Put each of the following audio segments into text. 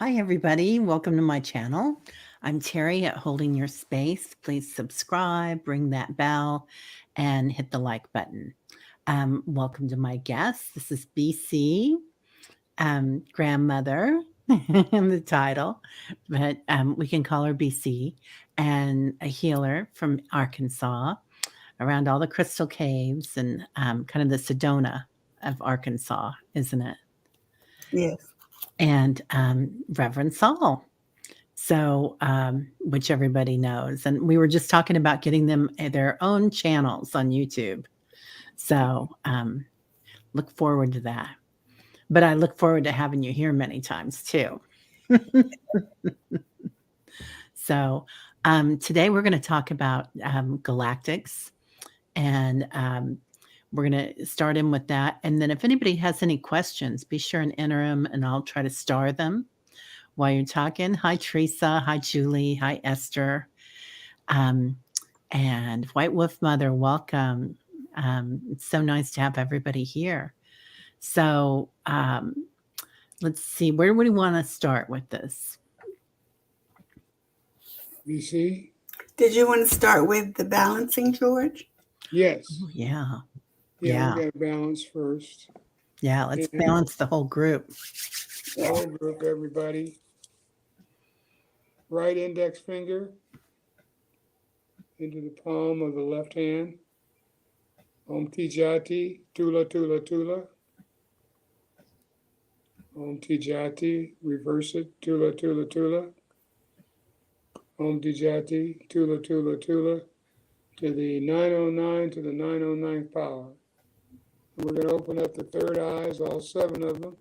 Hi, everybody. Welcome to my channel. I'm Terry at Holding Your Space. Please subscribe, ring that bell, and hit the like button. Welcome to my guest. This is BC, grandmother in the title, but we can call her BC, and a healer from Arkansas around all the crystal caves and kind of the Sedona of Arkansas, isn't it? Yes. And Reverend Sol. So, which everybody knows. And we were just talking about getting them their own channels on YouTube. So, look forward to that. But I look forward to having you here many times too. So, today we're going to talk about galactics, and we're going to start in with that. And then if anybody has any questions, be sure and enter them, and I'll try to star them while you're talking. Hi, Teresa. Hi, Julie. Hi, Esther. And White Wolf Mother, welcome. It's so nice to have everybody here. So let's see, where would we want to start with this? BC? Did you want to start with the balancing, George? Yes. Oh, yeah. Yeah, we got to balance first. Yeah, let's balance the whole group. The whole group, everybody. Right index finger into the palm of the left hand. Om Tijati, Tula, Tula, Tula. Om Tijati, reverse it, Tula, Tula, Tula. Om Tijati, Tula, Tula, Tula. To the 909, to the 909 power. And we're going to open up the third eyes, all 7 of them.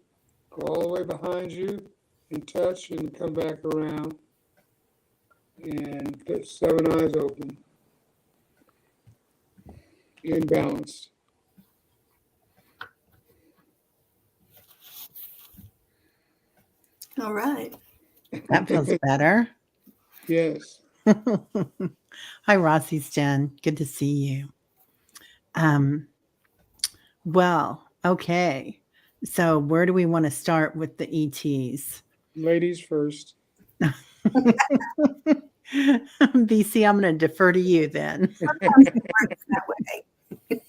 Go all the way behind you and touch and come back around. And get 7 eyes open. And balanced. All right. That feels better. Yes. Hi, Rossi's Jen. Good to see you. Well, okay. So where do we want to start with the ETs? Ladies first. BC, I'm going to defer to you then. Sometimes it works that way.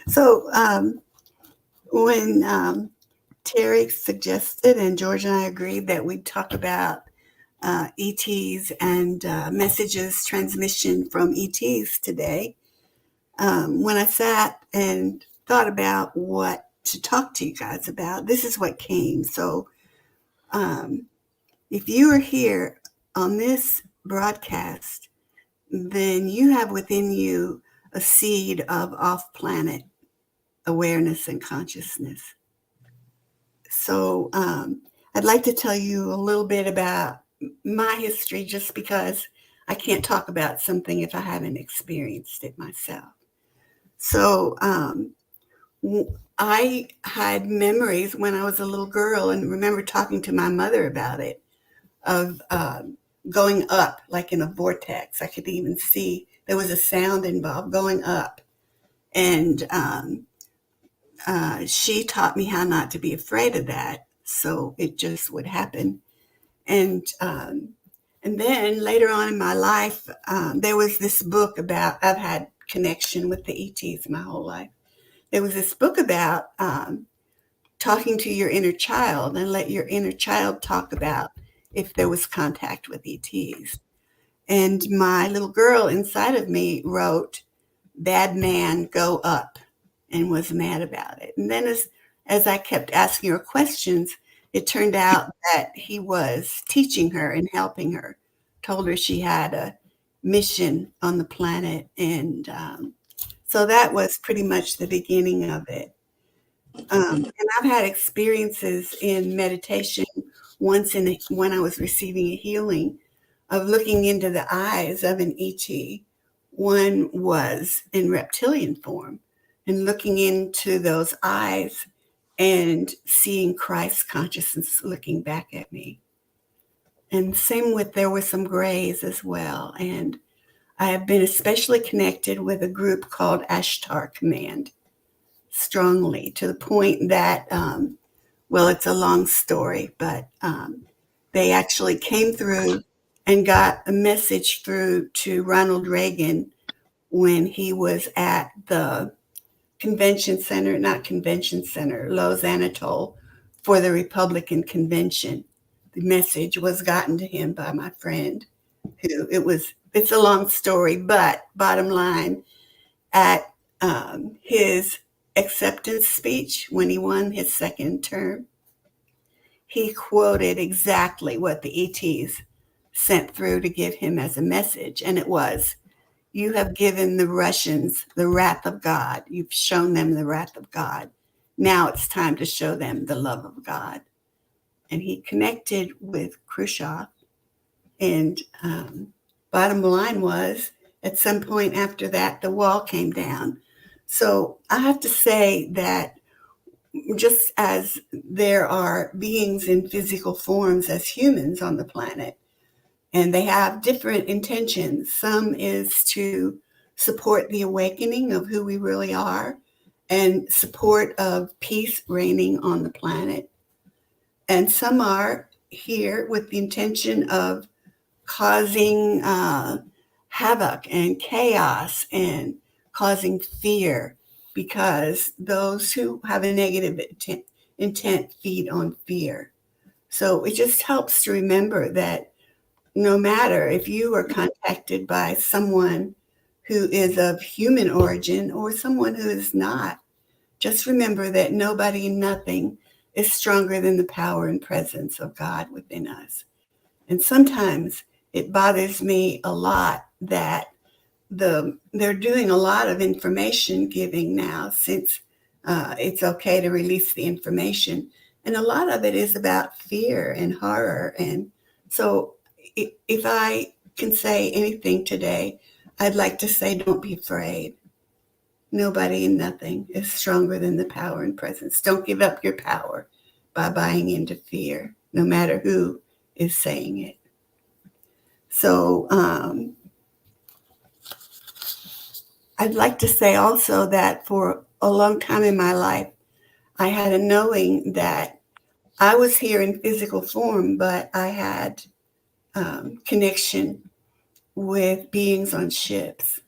So when Terry suggested and George and I agreed that we'd talk about ETs and messages transmission from ETs today, when I sat and thought about what to talk to you guys about, this is what came. So if you are here on this broadcast, then you have within you a seed of off-planet awareness and consciousness. So I'd like to tell you a little bit about my history, just because I can't talk about something if I haven't experienced it myself. So I had memories when I was a little girl, and remember talking to my mother about it, of going up like in a vortex. I could even see there was a sound involved, going up. And she taught me how not to be afraid of that, so it just would happen. And then later on in my life, there was this book about, I've had connection with the ETs my whole life. There was this book about talking to your inner child and let your inner child talk about if there was contact with ETs. And my little girl inside of me wrote, "Bad man, go up," and was mad about it. And then as I kept asking her questions, it turned out that he was teaching her and helping her, told her she had a mission on the planet. And so that was pretty much the beginning of it. And I've had experiences in meditation once when I was receiving a healing of looking into the eyes of an ET. One was in reptilian form, and looking into those eyes and seeing Christ consciousness looking back at me. And same with, there were some grays as well. And I have been especially connected with a group called Ashtar Command, strongly, to the point that, well, it's a long story, but They actually came through and got a message through to Ronald Reagan when he was at the Los Anatole for the Republican convention. The message was gotten to him by my friend it's a long story, but bottom line, at his acceptance speech when he won his second term, he quoted exactly what the ETs sent through to give him as a message. And it was, "You have given the Russians the wrath of God. You've shown them the wrath of God. Now it's time to show them the love of God." And he connected with Khrushchev. And bottom line was, at some point after that, the wall came down. So I have to say that just as there are beings in physical forms as humans on the planet, and they have different intentions. Some is to support the awakening of who we really are and support of peace reigning on the planet. And some are here with the intention of causing havoc and chaos and causing fear, because those who have a negative intent feed on fear. So it just helps to remember that no matter if you are contacted by someone who is of human origin or someone who is not, just remember that nobody and nothing is stronger than the power and presence of God within us. And sometimes it bothers me a lot that they're doing a lot of information giving now, since it's okay to release the information. And a lot of it is about fear and horror. And so if I can say anything today, I'd like to say, don't be afraid. Nobody and nothing is stronger than the power and presence. Don't give up your power by buying into fear, no matter who is saying it. So I'd like to say also that for a long time in my life, I had a knowing that I was here in physical form, but I had connection with beings on ships.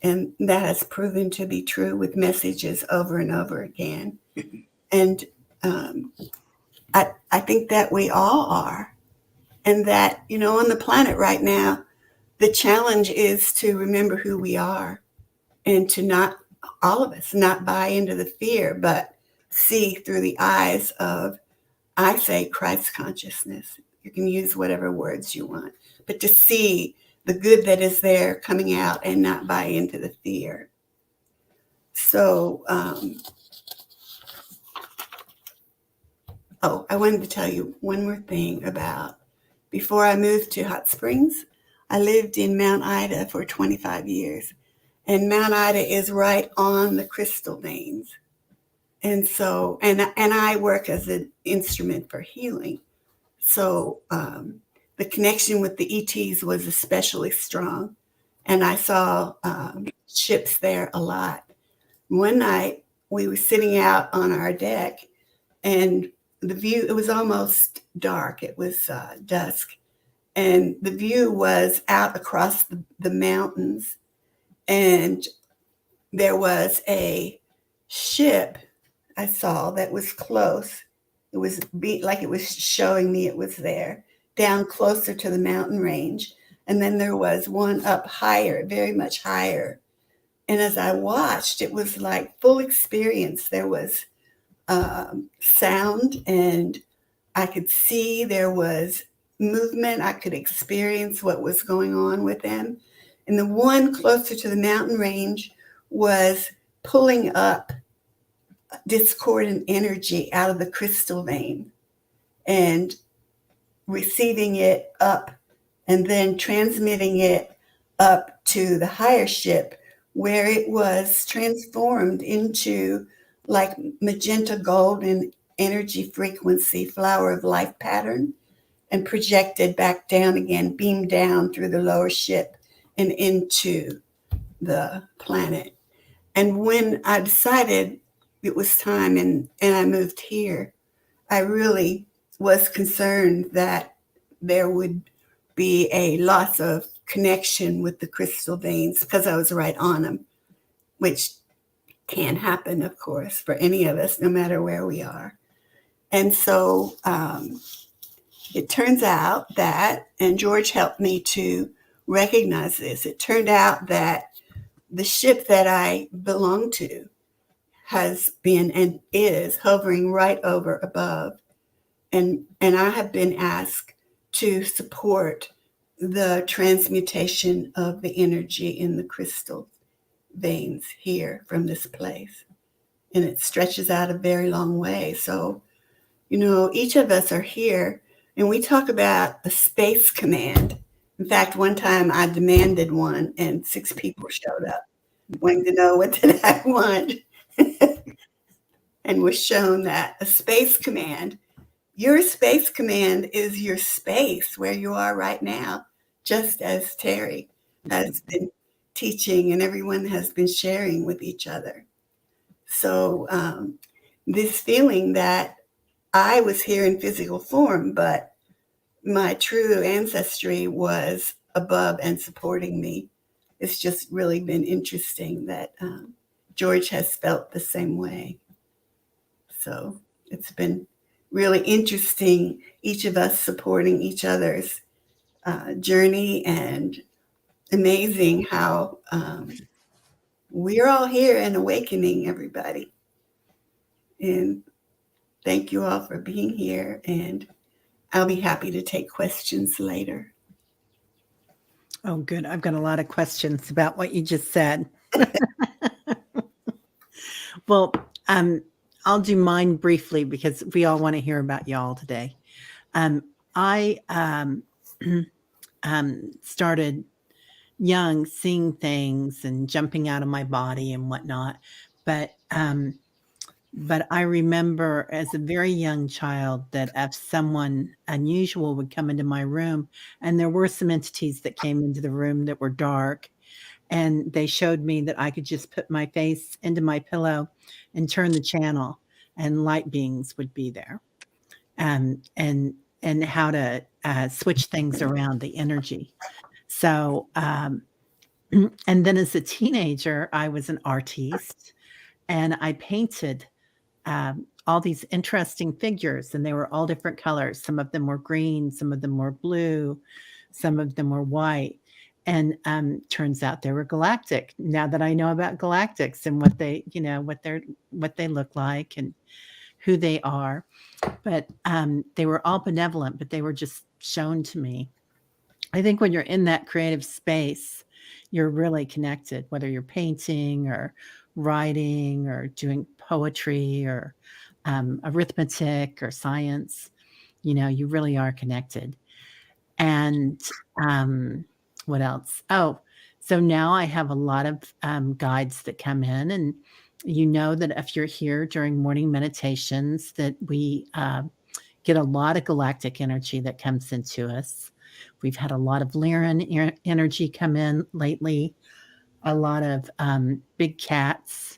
And that has proven to be true with messages over and over again. And I think that we all are. And that, on the planet right now, the challenge is to remember who we are and to not, all of us, not buy into the fear, but see through the eyes of, I say, Christ consciousness. You can use whatever words you want, but to see the good that is there coming out and not buy into the fear. So, I wanted to tell you one more thing about, before I moved to Hot Springs, I lived in Mount Ida for 25 years. And Mount Ida is right on the crystal veins. And so, and I work as an instrument for healing. So the connection with the ETs was especially strong. And I saw ships there a lot. One night we were sitting out on our deck, and the view, it was almost dark. It was dusk. And the view was out across the mountains. And there was a ship I saw that was close. It was like it was showing me it was there, down closer to the mountain range. And then there was one up higher, very much higher. And as I watched, it was like full experience. There was sound, and I could see there was movement. I could experience what was going on with them. And the one closer to the mountain range was pulling up discordant energy out of the crystal vein and receiving it up and then transmitting it up to the higher ship, where it was transformed into like magenta golden energy frequency flower of life pattern, and projected back down again, beamed down through the lower ship and into the planet. And when I decided it was time and I moved here, I really was concerned that there would be a loss of connection with the crystal veins because I was right on them, which can happen, of course, for any of us, no matter where we are. And so it turns out that, and George helped me to recognize this, it turned out that the ship that I belong to has been and is hovering right over above. And I have been asked to support the transmutation of the energy in the crystal veins here from this place. And it stretches out a very long way. So, each of us are here and we talk about the space command. In fact, one time I demanded one and 6 people showed up wanting to know what did I want and was shown that a space command, your space command is your space where you are right now, just as Terry has been teaching and everyone has been sharing with each other. So this feeling that I was here in physical form, but my true ancestry was above and supporting me. It's just really been interesting that George has felt the same way. So it's been really interesting, each of us supporting each other's journey, and amazing how we're all here and awakening everybody. And thank you all for being here, and I'll be happy to take questions later. Oh, good. I've got a lot of questions about what you just said. Well, I'll do mine briefly because we all want to hear about y'all today. I started young, seeing things and jumping out of my body and whatnot, but I remember as a very young child that if someone unusual would come into my room, and there were some entities that came into the room that were dark, and they showed me that I could just put my face into my pillow and turn the channel, and light beings would be there, and how to switch things around the energy. So, and then as a teenager, I was an artiste, and I painted all these interesting figures, and they were all different colors. Some of them were green, some of them were blue, some of them were white. And turns out they were galactic. Now that I know about galactics and what they, what they look like and who they are, but they were all benevolent, but they were just shown to me. I think when you're in that creative space, you're really connected, whether you're painting or writing or doing poetry or arithmetic or science. You really are connected. And what else? Oh, so now I have a lot of guides that come in, and that if you're here during morning meditations, that we get a lot of galactic energy that comes into us. We've had a lot of Lyran energy come in lately, a lot of big cats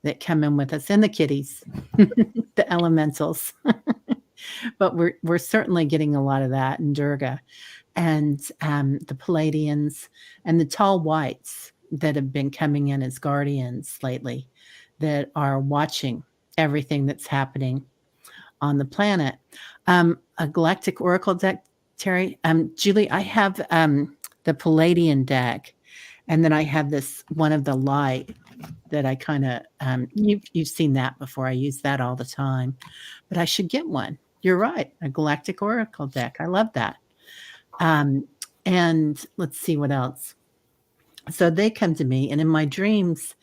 that come in with us, and the kitties, the elementals. But we're certainly getting a lot of that in Durga, and the Palladians and the tall whites that have been coming in as guardians lately, that are watching everything that's happening on the planet. A galactic oracle deck, Terry. Julie, I have the Palladian deck, and then I have this one of the light that I kind of you've seen that before. I use that all the time, but I should get one. You're right, a galactic oracle deck. I love that. And let's see what else. So they come to me, and in my dreams,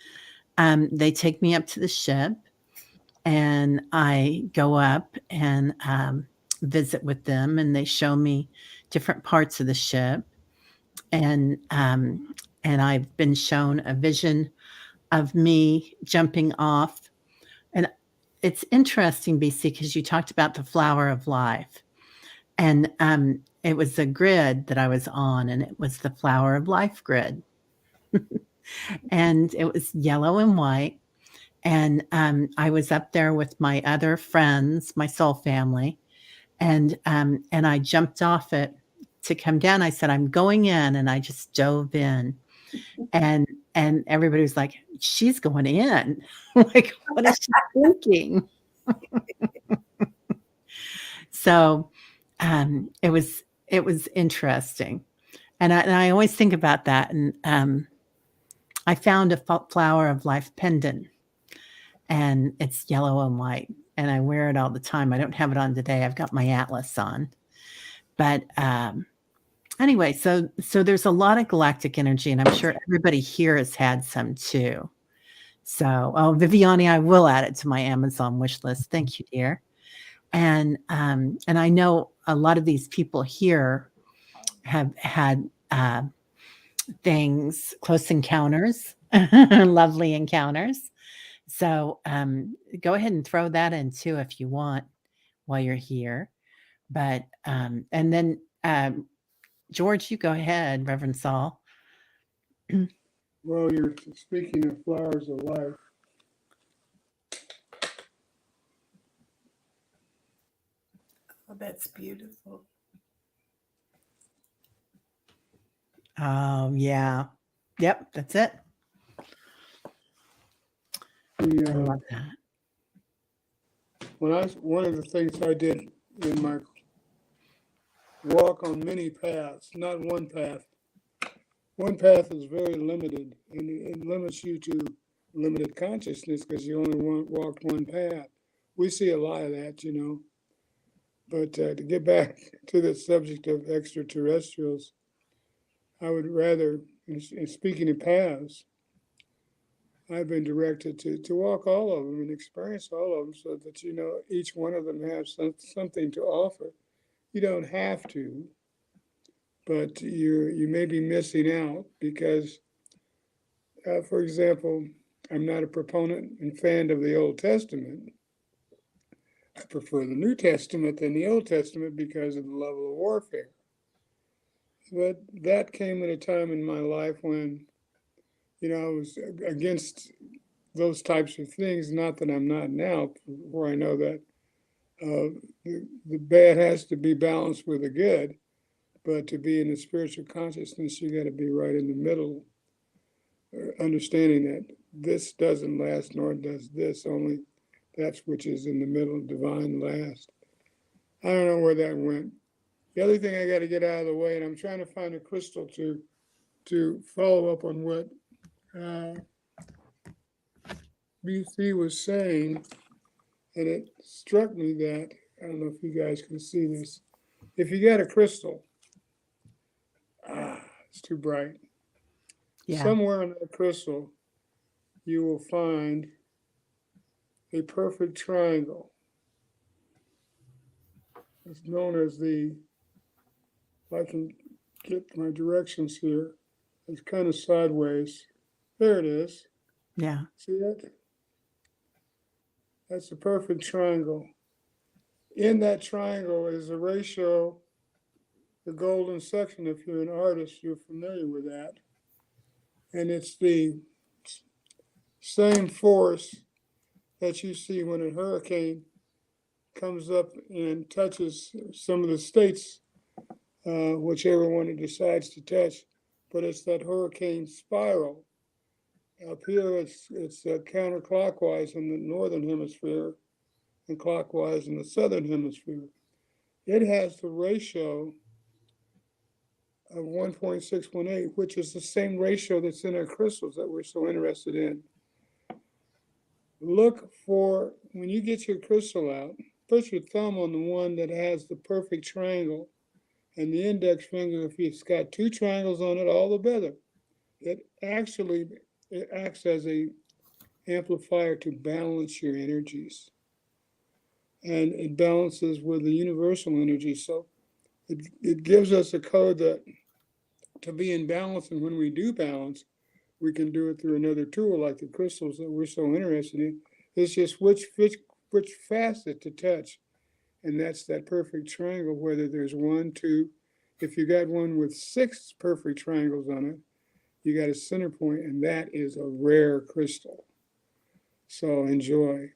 they take me up to the ship, and I go up and visit with them, and they show me different parts of the ship, and I've been shown a vision of me jumping off. And it's interesting, BC, because you talked about the flower of life, and it was a grid that I was on, and it was the flower of life grid, and it was yellow and white. And I was up there with my other friends, my soul family, and I jumped off it to come down. I said, "I'm going in," and I just dove in, and and everybody was like, "She's going in." Like, what is she thinking? So, it was interesting, and I always think about that, and, I found a flower of life pendant, and it's yellow and white, and I wear it all the time. I don't have it on today. I've got my atlas on, but, anyway, so there's a lot of galactic energy, and I'm sure everybody here has had some too. So, oh, Viviani, I will add it to my Amazon wish list. Thank you, dear. And I know a lot of these people here have had things, close encounters, lovely encounters. So go ahead and throw that in too if you want while you're here. But and then George, you go ahead, Reverend Sol. Well, you're speaking of flowers of life. Oh, that's beautiful. Yeah. Yep, that's it. I love that. One of the things I did in my walk on many paths, not one path. One path is very limited, and it limits you to limited consciousness because you only walked one path. We see a lot of that, you know. But to get back to the subject of extraterrestrials, I would rather, in speaking of paths, I've been directed to walk all of them and experience all of them so that, you know, each one of them has something to offer. You don't have to, but you may be missing out because, for example, I'm not a proponent and fan of the Old Testament. I prefer the New Testament than the Old Testament because of the level of warfare. But that came at a time in my life when, you know, I was against those types of things. Not that I'm not now, where I know that the bad has to be balanced with the good. But to be in the spiritual consciousness, you got to be right in the middle, understanding that this doesn't last, nor does this, only that which is in the middle, divine, last. I don't know where that went. The other thing I got to get out of the way, and I'm trying to find a crystal to follow up on what BC was saying, and it struck me that, I don't know if you guys can see this, if you got a crystal, it's too bright. Yeah. Somewhere in that crystal, you will find a perfect triangle. It's known as if I can get my directions here, it's kind of sideways. There it is. Yeah. See it? That's a perfect triangle. In that triangle is a ratio, the golden section. If you're an artist, you're familiar with that. And it's the same force that you see when a hurricane comes up and touches some of the states, whichever one it decides to touch. But it's that hurricane spiral. Up here, it's counterclockwise in the northern hemisphere and clockwise in the southern hemisphere. It has the ratio of 1.618, which is the same ratio that's in our crystals that we're so interested in. Look for, when you get your crystal out, put your thumb on the one that has the perfect triangle, and the index finger, if it's got two triangles on it, all the better. It acts as a amplifier to balance your energies. And it balances with the universal energy. So it gives us a code that to be in balance, and when we do balance, we can do it through another tool like the crystals that we're so interested in. It's just which facet to touch, and that's that perfect triangle. Whether there's one, two, if you got one with 6 perfect triangles on it, you got a center point, and that is a rare crystal. So enjoy.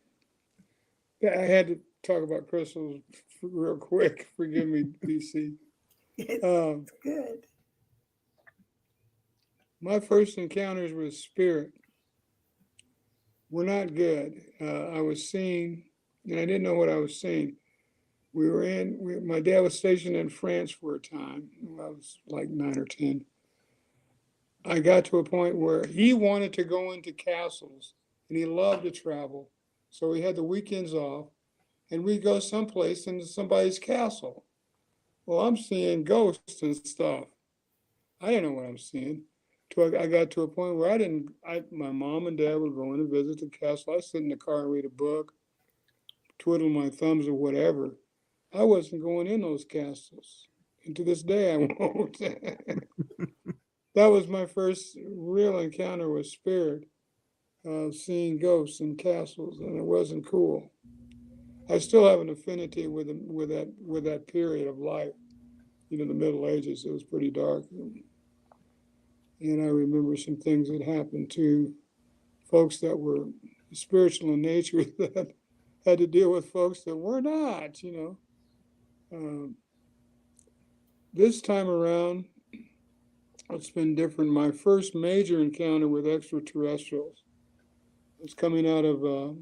I had to talk about crystals real quick. Forgive me, DC. It's good. My first encounters with spirit were not good. I was seeing, and I didn't know what I was seeing. My dad was stationed in France for a time. I was like 9 or 10. I got to a point where he wanted to go into castles and he loved to travel. So he had the weekends off and we'd go someplace into somebody's castle. Well, I'm seeing ghosts and stuff. I didn't know what I'm seeing. Till I got to a point where my mom and dad would go in and visit the castle. I sit in the car and read a book, twiddle my thumbs or whatever. I wasn't going in those castles. And to this day, I won't. That was my first real encounter with spirit, seeing ghosts in castles, and it wasn't cool. I still have an affinity with that period of life. The Middle Ages. It was pretty dark, and I remember some things that happened to folks that were spiritual in nature that had to deal with folks that were not. Um, this time around, it's been different. My first major encounter with extraterrestrials was coming out of a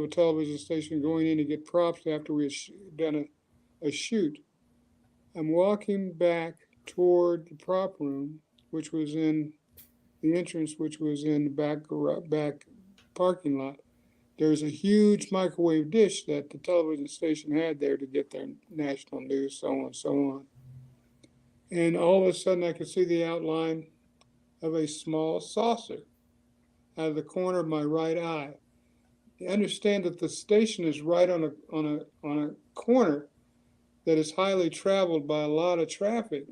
television station, going in to get props after we had done a shoot. I'm walking back toward the prop room, which was in the entrance, which was in the back parking lot. There's a huge microwave dish that the television station had there to get their national news, so on and so on. And all of a sudden, I could see the outline of a small saucer out of the corner of my right eye. You understand that the station is right on a corner that is highly traveled by a lot of traffic.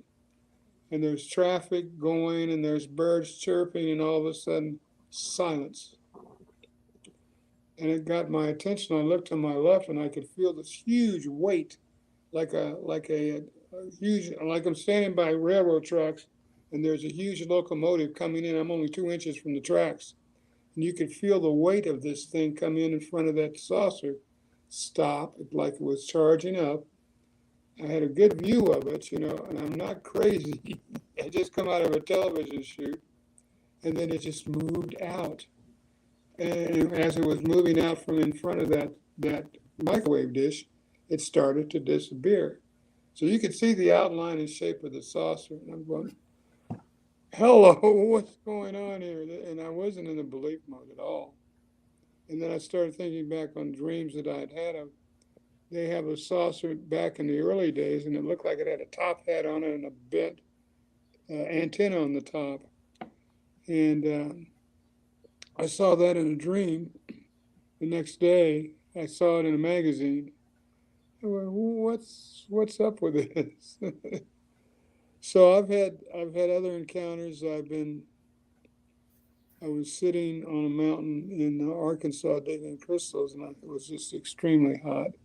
And there's traffic going and there's birds chirping, and all of a sudden, silence. And it got my attention. I looked to my left and I could feel this huge weight, like a huge, like I'm standing by railroad tracks and there's a huge locomotive coming in. I'm only 2 inches from the tracks. And you could feel the weight of this thing come in front of that saucer, stop, like it was charging up. I had a good view of it, and I'm not crazy. I just come out of a television shoot, and then it just moved out. And as it was moving out from in front of that microwave dish, it started to disappear. So you could see the outline and shape of the saucer. And I'm going, hello, what's going on here? And I wasn't in the belief mode at all. And then I started thinking back on dreams that I'd had of. They have a saucer back in the early days, and it looked like it had a top hat on it and a bent antenna on the top. And I saw that in a dream. The next day, I saw it in a magazine. I went, what's up with this? So I've had other encounters. I was sitting on a mountain in Arkansas digging crystals, and it was just extremely hot.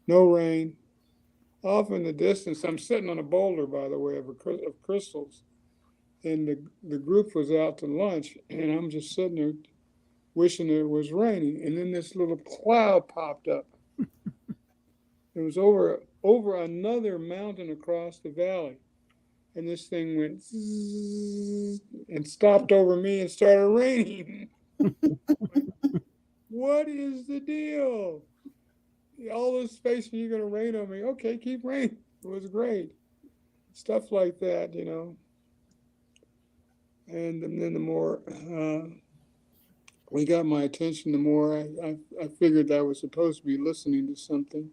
No rain. Off in the distance, I'm sitting on a boulder, by the way, of crystals, and the group was out to lunch, and I'm just sitting there wishing it was raining, and then this little cloud popped up. It was over another mountain across the valley, and this thing went zzz, and stopped over me and started raining. What is the deal? All this space and you're going to rain on me. Okay, keep raining. It was great. Stuff like that, And then the more we got my attention, the more I figured I was supposed to be listening to something.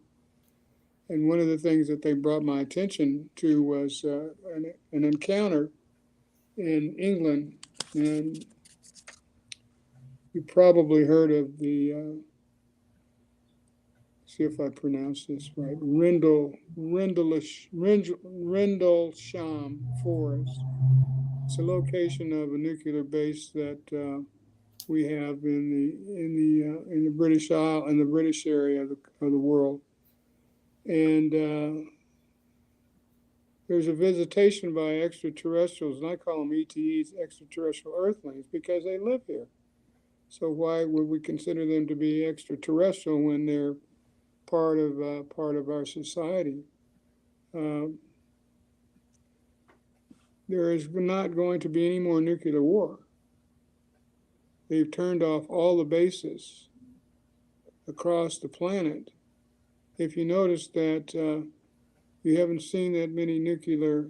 And one of the things that they brought my attention to was an encounter in England. And you probably heard of the, see if I pronounce this right, Rendlesham Forest. It's a location of a nuclear base that we have in the British Isle, in the British area of the world. And there's a visitation by extraterrestrials, and I call them ETEs, extraterrestrial earthlings, because they live here. So why would we consider them to be extraterrestrial when they're part of our society. Um, there is not going to be any more nuclear war. They've turned off all the bases across the planet. If you notice that you haven't seen that many nuclear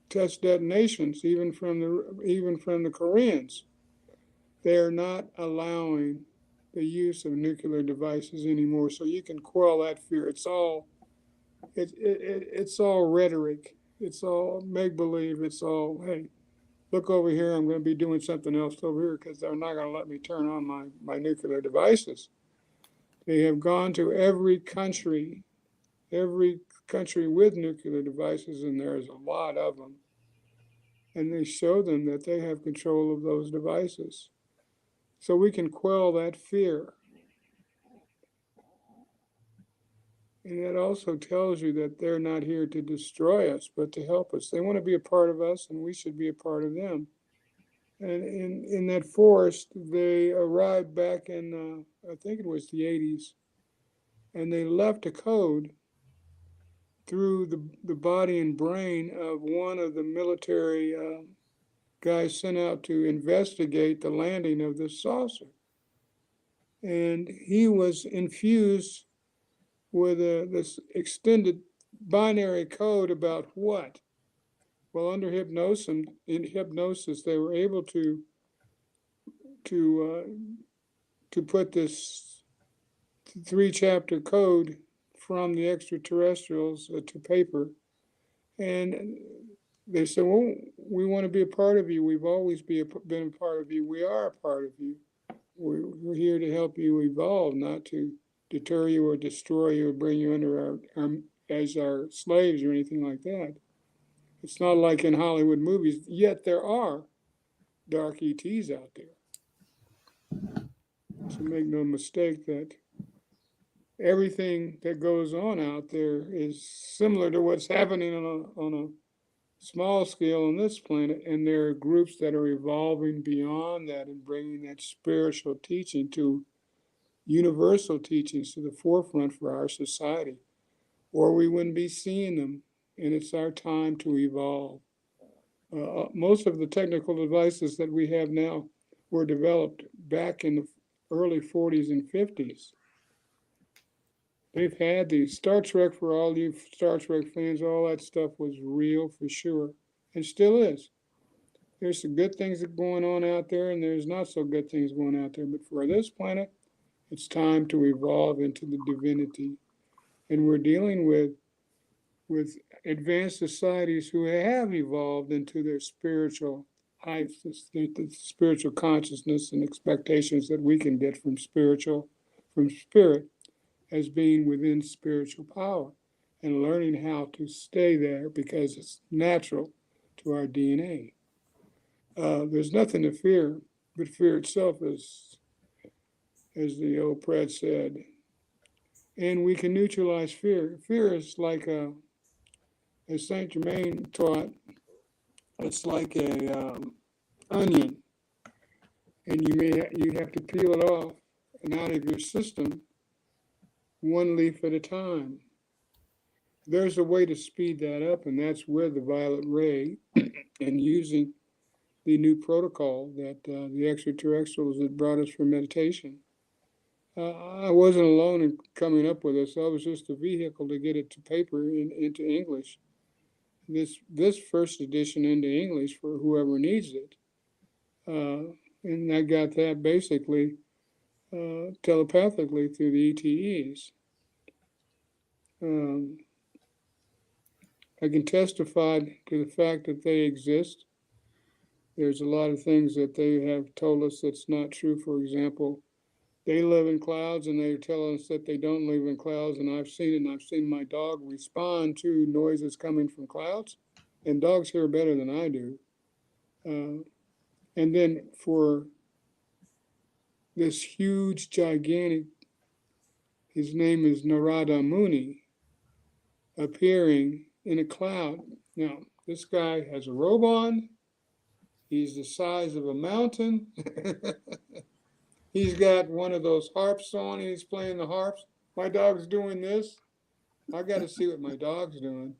test detonations, even from the Koreans. They are not allowing the use of nuclear devices anymore, so you can quell that fear. It's all rhetoric. It's all make believe. It's all, hey, look over here. I'm going to be doing something else over here because they're not going to let me turn on my nuclear devices. They have gone to every country with nuclear devices, and there's a lot of them. And they show them that they have control of those devices. So we can quell that fear. And that also tells you that they're not here to destroy us, but to help us. They want to be a part of us, and we should be a part of them. And in that forest, they arrived back in, I think it was the 80s, and they left a code through the body and brain of one of the military guys sent out to investigate the landing of this saucer. And he was infused with this extended binary code about what? Well, under hypnosis, they were able to put this 3-chapter code from the extraterrestrials to paper, and they said, "Well, we want to be a part of you. We've always been a part of you. We are a part of you. We're here to help you evolve, not to deter you or destroy you or bring you under as our slaves or anything like that." It's not like in Hollywood movies, yet there are dark ETs out there. So make no mistake that everything that goes on out there is similar to what's happening on a small scale on this planet, and there are groups that are evolving beyond that and bringing that spiritual teaching to universal teachings to the forefront for our society, or we wouldn't be seeing them, and it's our time to evolve. Most of the technical devices that we have now were developed back in the early 40s and 50s. They've had these Star Trek, for all you Star Trek fans, all that stuff was real for sure, and still is. There's some good things that are going on out there, and there's not so good things going out there. But for this planet, it's time to evolve into the divinity. And we're dealing with advanced societies who have evolved into their spiritual heights, the spiritual consciousness and expectations that we can get from spirit as being within spiritual power, and learning how to stay there because it's natural to our DNA. There's nothing to fear, but fear itself is, as the old Pred said. And we can neutralize fear. Fear is like as Saint Germain taught, it's like a onion, and you have to peel it off and out of your system, one leaf at a time. There's a way to speed that up, and that's with the violet ray and using the new protocol that the extraterrestrials had brought us for meditation. I wasn't alone in coming up with this. I was just a vehicle to get it to paper into English. This first edition into English for whoever needs it. And I got that basically telepathically through the ETEs. I can testify to the fact that they exist. There's a lot of things that they have told us that's not true. For example, they live in clouds, and they're telling us that they don't live in clouds. And I've seen it, and I've seen my dog respond to noises coming from clouds. And dogs hear better than I do. And then for this huge, gigantic, his name is Narada Muni, appearing in a cloud. Now, this guy has a robe on. He's the size of a mountain. He's got one of those harps on, and he's playing the harps. my dog's doing this. I got to see what my dog's doing.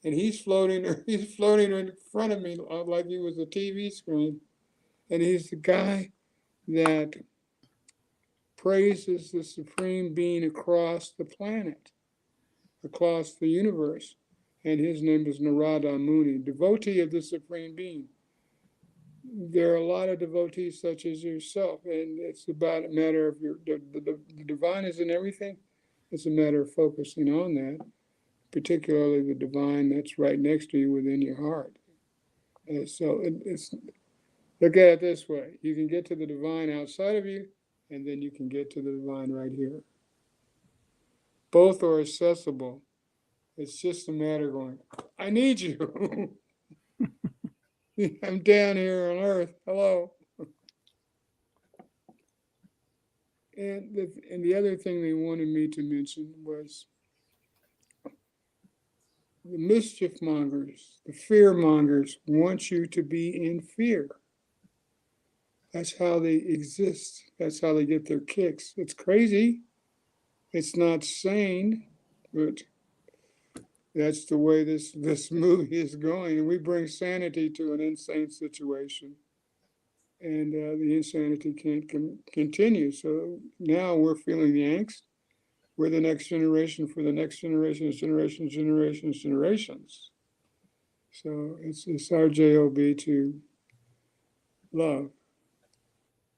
And he's floating in front of me like he was a TV screen. And he's the guy that praises the supreme being across the planet, across the universe. And his name is Narada Muni, devotee of the supreme being. There are a lot of devotees such as yourself, and it's about a matter of the divine is in everything. It's a matter of focusing on that, particularly the divine that's right next to you within your heart. So it's look at it this way: you can get to the divine outside of you, and then you can get to the divine right here. Both are accessible. It's just a matter of going, I need you. I'm down here on earth. Hello. And the other thing they wanted me to mention was the mischief mongers, the fear mongers want you to be in fear. That's how they exist. That's how they get their kicks. It's crazy. It's not sane, but that's the way this movie is going. And we bring sanity to an insane situation. And the insanity can't continue. So now we're feeling the angst. We're the next generation for the next generations. So it's our job to love.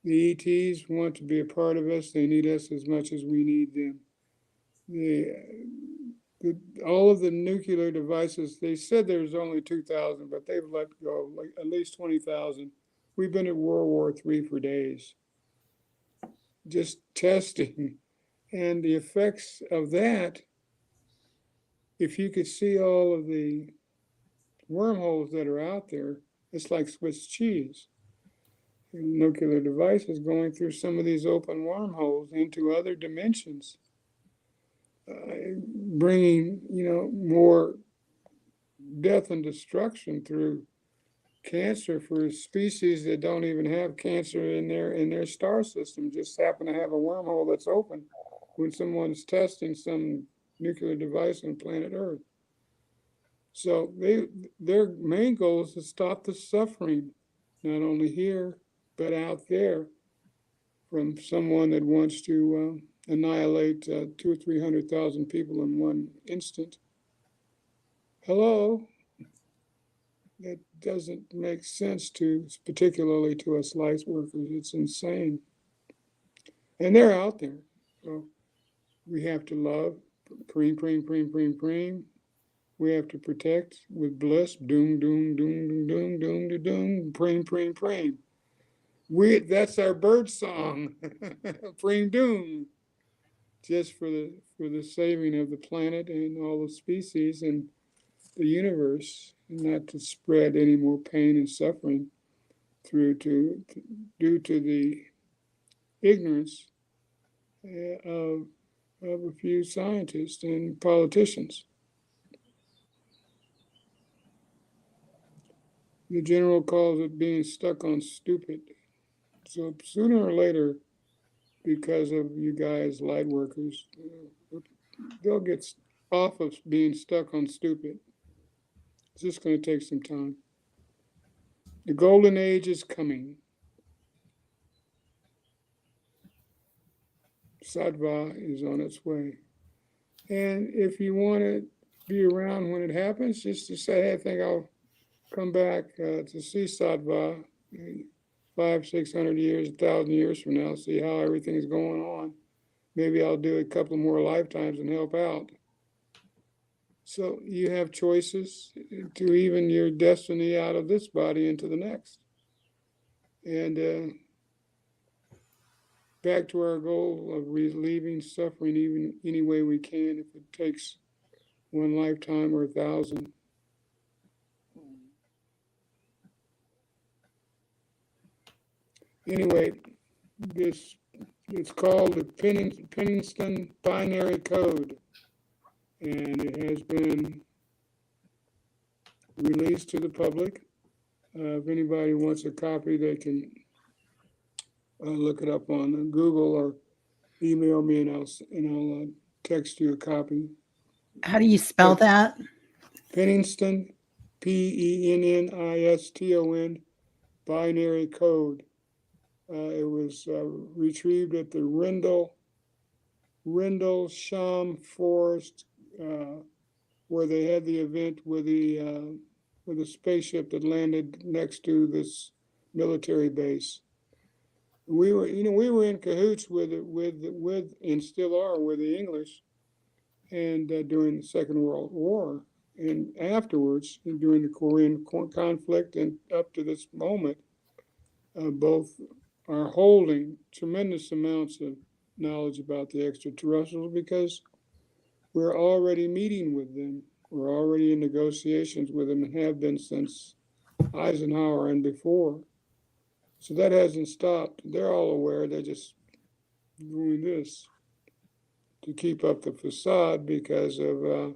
The ETs want to be a part of us. They need us as much as we need them. All of the nuclear devices, they said there's only 2,000, but they've let go like at least 20,000. We've been at World War III for days, just testing. And the effects of that, if you could see all of the wormholes that are out there, it's like Swiss cheese. Nuclear devices going through some of these open wormholes into other dimensions, bringing more death and destruction through cancer for species that don't even have cancer in their star system, just happen to have a wormhole that's open when someone's testing some nuclear device on planet Earth. So their main goal is to stop the suffering, not only here but out there, from someone that wants to annihilate 200,000 or 300,000 people in one instant. Hello. That doesn't make sense particularly to us light workers. It's insane. And they're out there. So we have to love, preem, preem, preem, preem, preem. We have to protect with bliss, doom, doom, doom, doom, doom, doom, doom, doom, preem, preem, preem. That's our bird song, preem, doom, just for the saving of the planet and all the species and the universe, not to spread any more pain and suffering due to the ignorance of a few scientists and politicians. The general calls it being stuck on stupid. So sooner or later, because of you guys, light workers, they'll get off of being stuck on stupid. It's just going to take some time. The golden age is coming. Sattva is on its way. And if you want to be around when it happens, just to say, hey, I think I'll come back to see Sattva 500, 600 years, 1,000 years from now, see how everything's going on. Maybe I'll do a couple more lifetimes and help out. So you have choices to even your destiny out of this body into the next. And back to our goal of relieving suffering even any way we can, if it takes one lifetime or 1,000. Anyway, it's called the Pennington Binary Code, and it has been released to the public. If anybody wants a copy, they can look it up on Google or email me, and I'll text you a copy. How do you spell that? Penningston, Penniston, binary code. It was retrieved at the Rendlesham Forest, where they had the event with the spaceship that landed next to this military base. We were in cahoots with and still are with the English, and during the Second World War, and afterwards during the Korean conflict, and up to this moment, both are holding tremendous amounts of knowledge about the extraterrestrials because we're already meeting with them. We're already in negotiations with them and have been since Eisenhower and before. So that hasn't stopped. They're all aware. They're just doing this to keep up the facade because of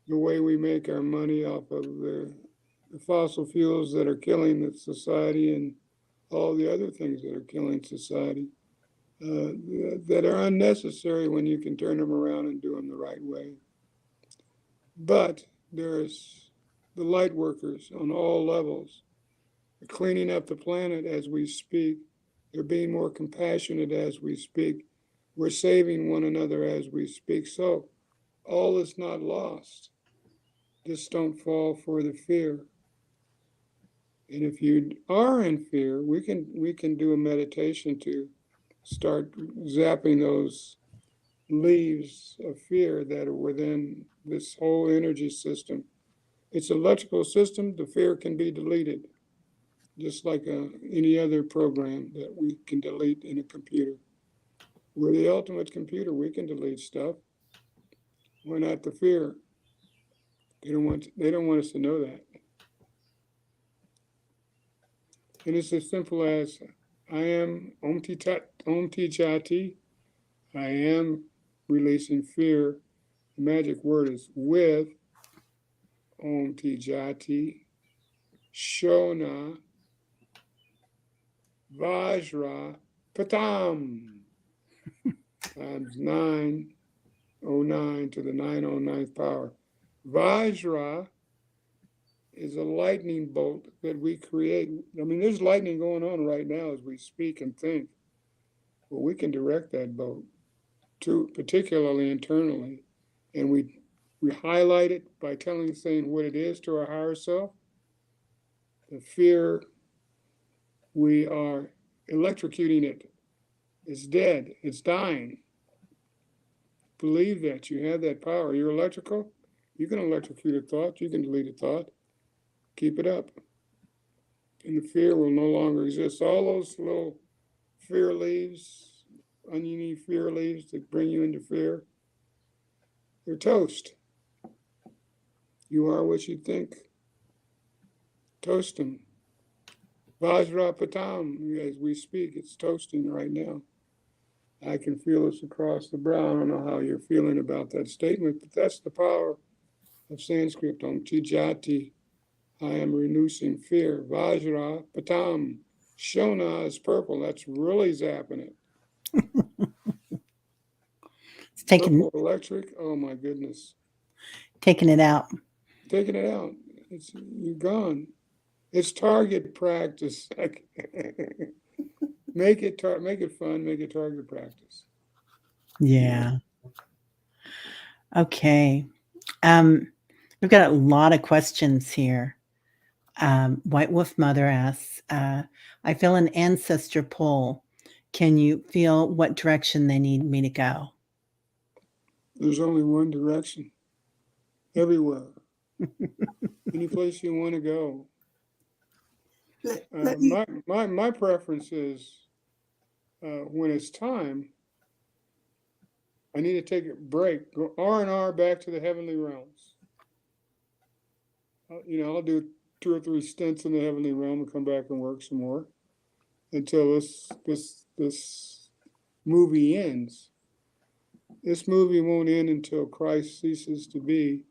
the way we make our money off of the fossil fuels that are killing the society and all the other things that are killing society, that are unnecessary when you can turn them around and do them the right way. But there's the light workers on all levels, cleaning up the planet as we speak. They're being more compassionate as we speak. We're saving one another as we speak. So all is not lost. Just don't fall for the fear. And if you are in fear, we can do a meditation to start zapping those leaves of fear that are within this whole energy system. It's an electrical system. The fear can be deleted, just like any other program that we can delete in a computer. We're the ultimate computer. We can delete stuff. We're not the fear. They don't want us to know that. And it's as simple as I am Om Jati. I am releasing fear. The magic word is with Om Jati. Shona Vajra Patam times 909 to the 909th power. Vajra is a lightning bolt that we create. I mean, there's lightning going on right now as we speak and think. Well, we can direct that bolt, particularly internally, and we highlight it by saying what it is to our higher self. The fear, we are electrocuting it. It's dead. It's dying. Believe that you have that power. You're electrical. You can electrocute a thought. You can delete a thought. Keep it up. And the fear will no longer exist. All those little fear leaves, oniony fear leaves that bring you into fear, they're toast. You are what you think. Toast them. Vajra Patam, as we speak, it's toasting right now. I can feel this across the brow. I don't know how you're feeling about that statement, but that's the power of Sanskrit. Om Tijati. I am reducing fear. Vajra Patam. Shona is purple. That's really zapping it. It's taking Purple electric. Oh my goodness. Taking it out. Taking it out. You're gone. It's target practice. Make it fun. Make it target practice. Yeah. Okay. We've got a lot of questions here. White Wolf Mother asks, I feel an ancestor pull. Can you feel what direction they need me to go? There's only one direction. Everywhere. Any place you want to go. My preference is when it's time, I need to take a break. Go R&R back to the heavenly realms. I'll do 2 or 3 stints in the heavenly realm and come back and work some more until this movie ends. This movie won't end until Christ ceases to be,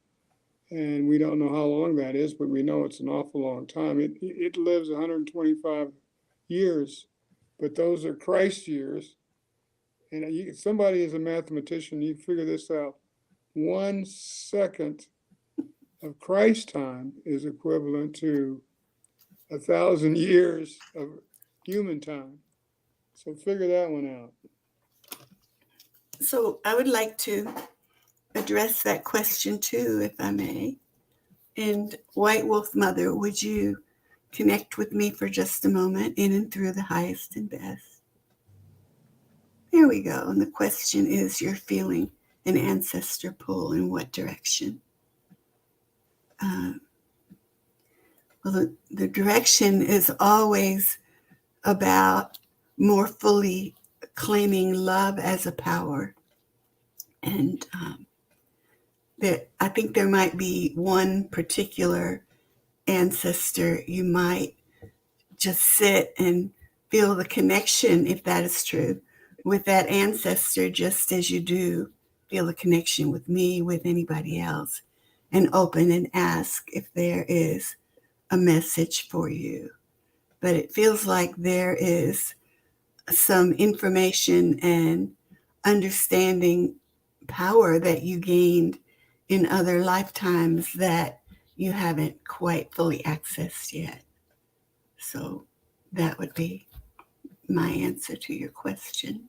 and we don't know how long that is, but we know it's an awful long time. It lives 125 years, but those are Christ years, and somebody is a mathematician, you figure this out. 1 second of Christ time is equivalent to 1,000 years of human time. So figure that one out. So I would like to address that question too, if I may. And White Wolf Mother, would you connect with me for just a moment, in and through the highest and best? There we go. And the question is, you're feeling an ancestor pull in what direction? Well, the direction is always about more fully claiming love as a power. And I think there might be one particular ancestor you might just sit and feel the connection, if that is true, with that ancestor, just as you do feel the connection with me, with anybody else, and open and ask if there is a message for you. But it feels like there is some information and understanding power that you gained in other lifetimes that you haven't quite fully accessed yet. So that would be my answer to your question.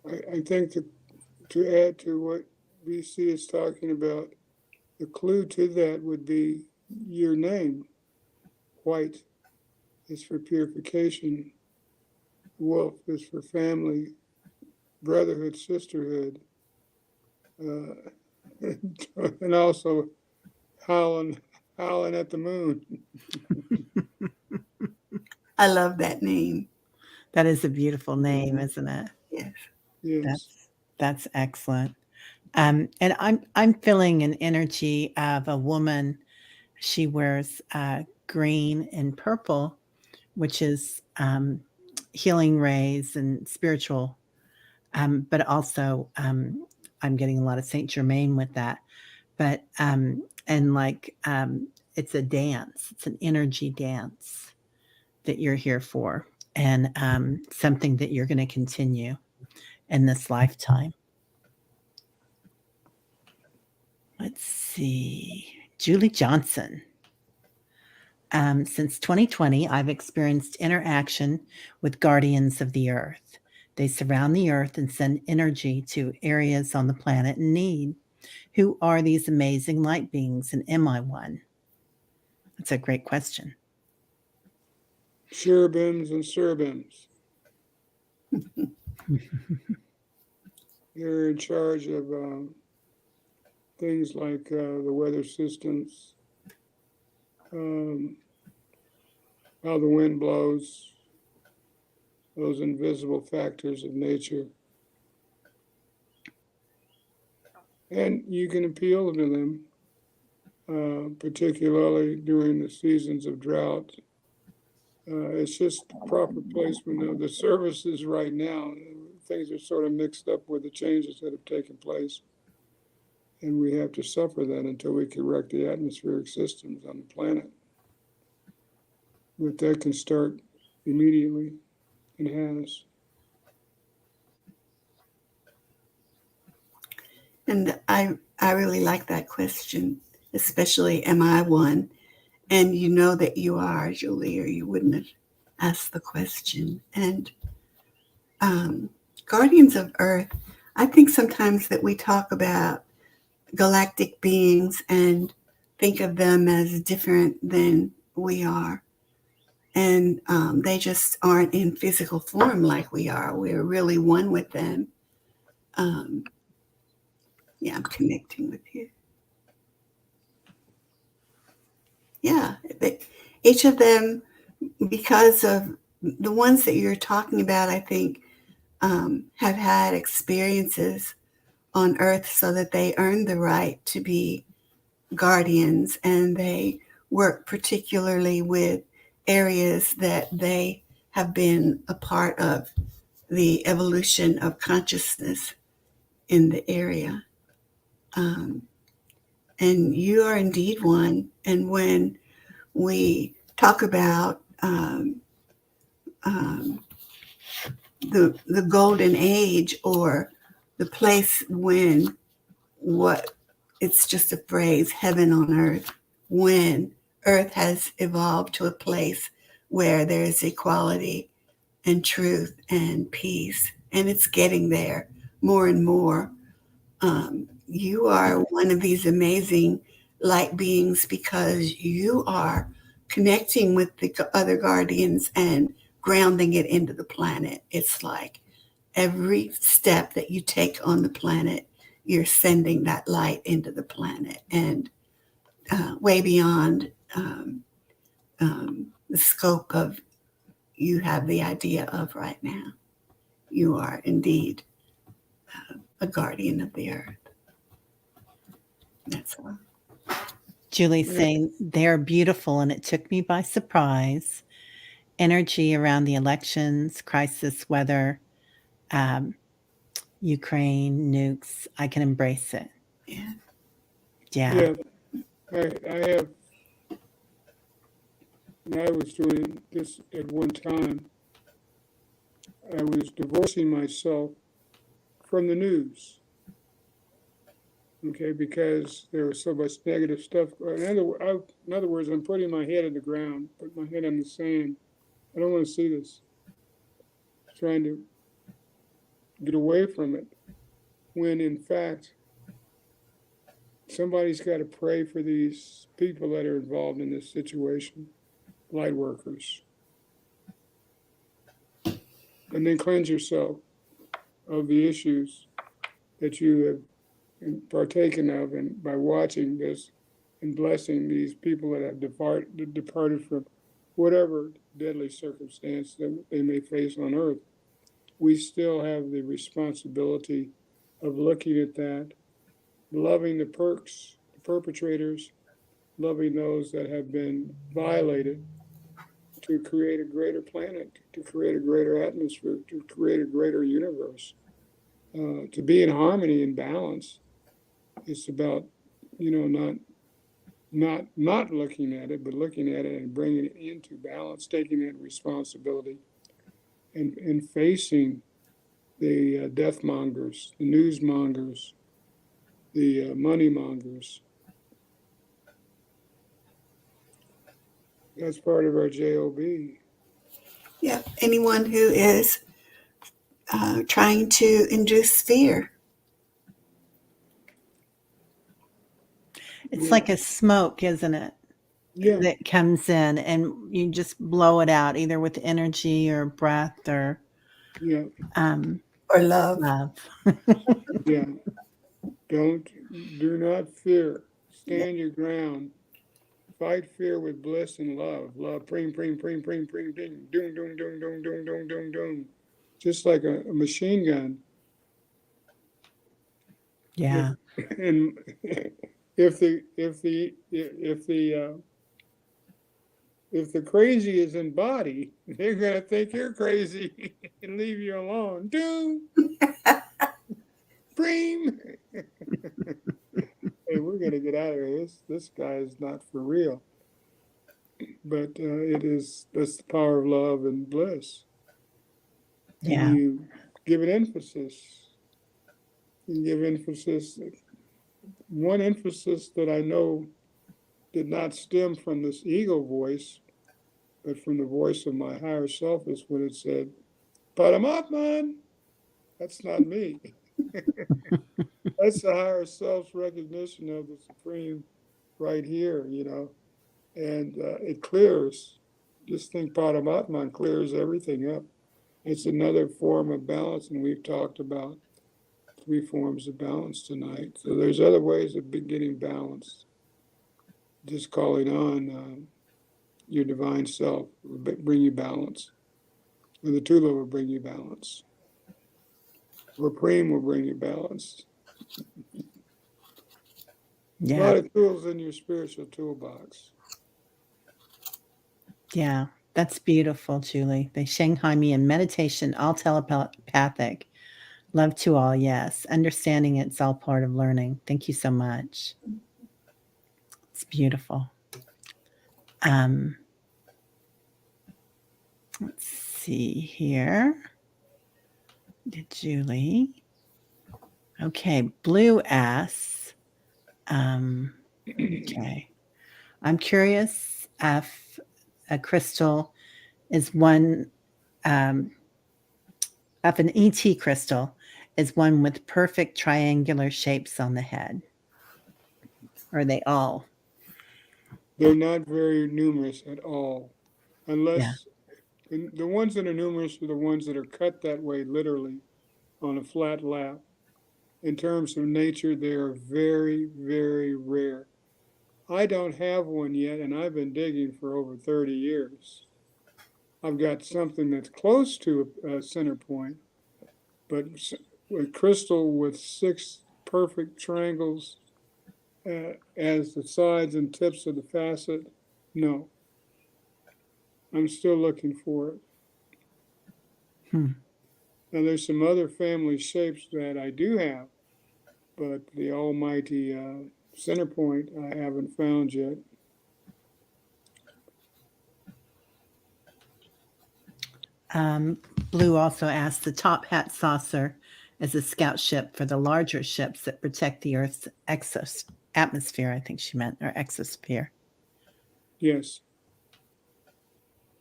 I think to add to what BC is talking about, the clue to that would be your name. White is for purification. Wolf is for family, brotherhood, sisterhood, and also howling at the moon. I love that name. That is a beautiful name, isn't it? Yes. Yes. That's excellent. And I'm feeling an energy of a woman. She wears green and purple, which is healing rays and spiritual. But also, I'm getting a lot of Saint Germain with that. But and like it's a dance. It's an energy dance that you're here for, and something that you're going to continue in this lifetime. Let's see. Julie Johnson. Since 2020, I've experienced interaction with guardians of the earth. They surround the earth and send energy to areas on the planet in need. Who are these amazing light beings, and am I one? That's a great question. Cherubims and cherubims. They're in charge of things like the weather systems, how the wind blows, those invisible factors of nature. And you can appeal to them, particularly during the seasons of drought. It's just proper placement of the services right now. Things are sort of mixed up with the changes that have taken place. And we have to suffer that until we correct the atmospheric systems on the planet. But that can start immediately and has. And I really like that question, especially, am I one? And you know that you are, Julie, or you wouldn't have asked the question. And guardians of Earth, I think sometimes that we talk about galactic beings and think of them as different than we are. And they just aren't in physical form like we are. We're really one with them. Yeah, I'm connecting with you. Yeah, each of them, because of the ones that you're talking about, I think have had experiences on Earth so that they earned the right to be guardians, and they work particularly with areas that they have been a part of the evolution of consciousness in the area. And you are indeed one. And when we talk about the golden age, or the place when what it's just a phrase, heaven on earth, when earth has evolved to a place where there's equality and truth and peace, and it's getting there more and more. You are one of these amazing light beings because you are connecting with the other guardians and grounding it into the planet. It's like every step that you take on the planet, you're sending that light into the planet, and way beyond the scope of you have the idea of right now. You are indeed a guardian of the earth. That's all. Julie's Yeah. saying they're beautiful and it took me by surprise. Energy around the elections, crisis, weather, um, Ukraine, nukes. I can embrace it. Yeah. Yeah. Yeah, I have, when I was doing this at one time, I was divorcing myself from the news, okay, because there was so much negative stuff. In other words, I'm putting my head in the ground, put my head in the sand. I don't want to see this. Trying to get away from it, when in fact, somebody's got to pray for these people that are involved in this situation, light workers, and then cleanse yourself of the issues that you have partaken of, and by watching this and blessing these people that have departed from whatever deadly circumstance that they may face on earth. We still have the responsibility of looking at that, loving the perpetrators, loving those that have been violated, to create a greater planet, to create a greater atmosphere, to create a greater universe, to be in harmony and balance. It's about, not looking at it, but looking at it and bringing it into balance, taking that responsibility, and facing the death mongers, the news mongers, the money mongers. That's part of our job. Yeah. Anyone who is trying to induce fear. It's Yeah, like a smoke, isn't it? yeah, That comes in and you just blow it out either with energy or breath or yeah, um, Or love. love. yeah. Do not fear. Yeah. Stand your ground. Fight fear with bliss and love. Love, pring, pring, pring, pring, pring, ding, doom, doom, doom, doom, doom, doom, doom, doom. Just like a machine gun. If Yeah. and if the crazy is in body, they're gonna think you're crazy and leave you alone. Doom, preem. Hey, we're gonna get out of here. This guy is not for real. But that's the power of love and bliss. And Yeah. you give it emphasis. You give emphasis. One emphasis that I know did not stem from this ego voice, but from the voice of my higher self, is when it said, Paramatman, that's not me. That's the higher self's recognition of the Supreme right here, and it clears. Just think Paramatman clears everything up. It's another form of balance, and we've talked about 3 forms of balance tonight. So there's other ways of getting balance. Just calling on your divine self will bring you balance. Or the Tula will bring you balance. Or Prem will bring you balance. A Yeah. lot of tools in your spiritual toolbox. Yeah. That's beautiful, Julie. They Shanghai me in meditation, all telepathic. Love to all, yes. Understanding it's all part of learning. Thank you so much. It's beautiful. Um, let's see here. Julie. Okay, Blue asks, okay, I'm curious if a crystal is one, if an ET crystal is one with perfect triangular shapes on the head. Are they all? They're not very numerous at all, Yeah. unless the ones that are numerous are the ones that are cut that way, literally, on a flat lap. In terms of nature, they are very, very rare. I don't have one yet, and I've been digging for over 30 years. I've got something that's close to a center point, but a crystal with 6 perfect triangles as the sides and tips of the facet, no. I'm still looking for it. Hmm. Now, there's some other family shapes that I do have, but the almighty center point I haven't found yet. Blue also asked, the top hat saucer is a scout ship for the larger ships that protect the Earth's atmosphere, I think she meant, or exosphere. Yes,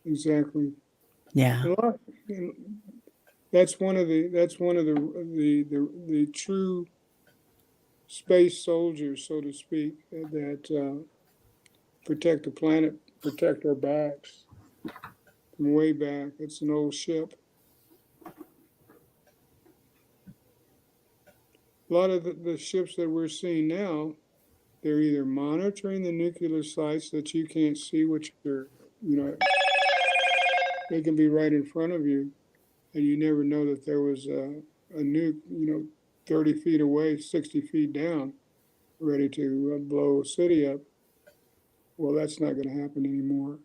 exactly. Yeah. A lot, that's one of the true space soldiers, so to speak, that protect the planet, protect our backs from way back. It's an old ship. A lot of the ships that we're seeing now, they're either monitoring the nuclear sites that you can't see, which are, they can be right in front of you, and you never know that there was a nuke, 30 feet away, 60 feet down, ready to blow a city up. Well, that's not going to happen anymore.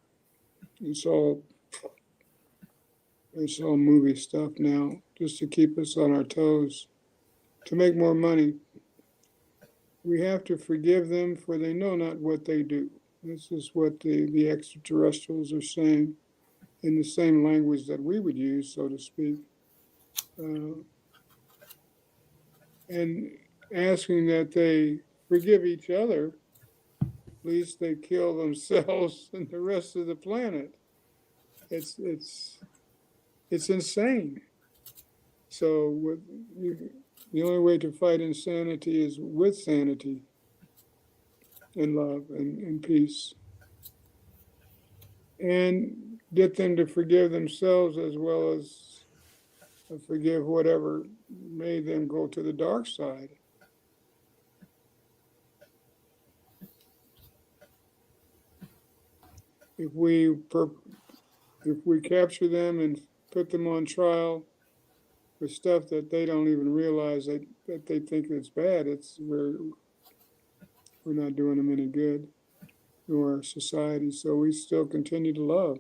It's all it's all movie stuff now, just to keep us on our toes, to make more money. We have to forgive them, for they know not what they do. This is what the extraterrestrials are saying in the same language that we would use, so to speak, and asking that they forgive each other, least they kill themselves and the rest of the planet. It's insane. So the only way to fight insanity is with sanity and love and peace, and get them to forgive themselves as well as forgive whatever made them go to the dark side. If we capture them and put them on trial with stuff that they don't even realize that they think it's bad, we're not doing them any good, nor our society. So we still continue to love.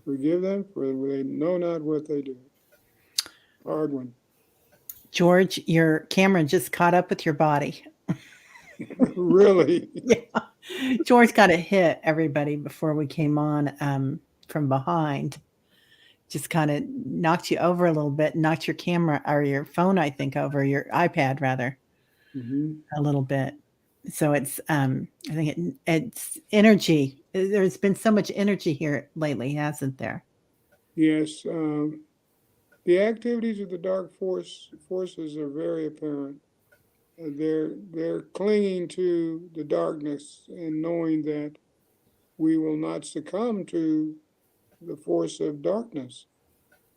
Forgive them, for they know not what they do. Hard one. George, your camera just caught up with your body. Really? Yeah. George got a hit, everybody, before we came on from behind. Just kind of knocked you over a little bit, knocked your camera or your phone, I think, over, your iPad rather, a little bit. So it's, I think it's energy. There's been so much energy here lately, hasn't there? Yes. The activities of the dark forces are very apparent. They're clinging to the darkness and knowing that we will not succumb to the force of darkness,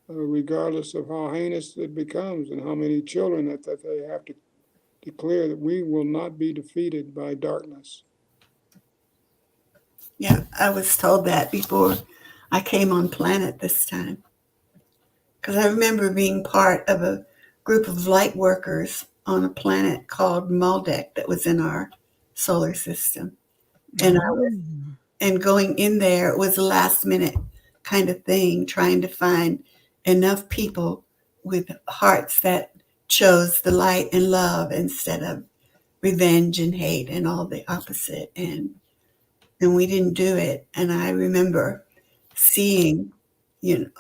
regardless of how heinous it becomes and how many children that they have to declare that we will not be defeated by darkness. Yeah, I was told that before I came on planet this time. Because I remember being part of a group of light workers on a planet called Maldek that was in our solar system. And going in there, it was a last minute kind of thing, trying to find enough people with hearts that chose the light and love instead of revenge and hate and all the opposite. And we didn't do it. And I remember seeing,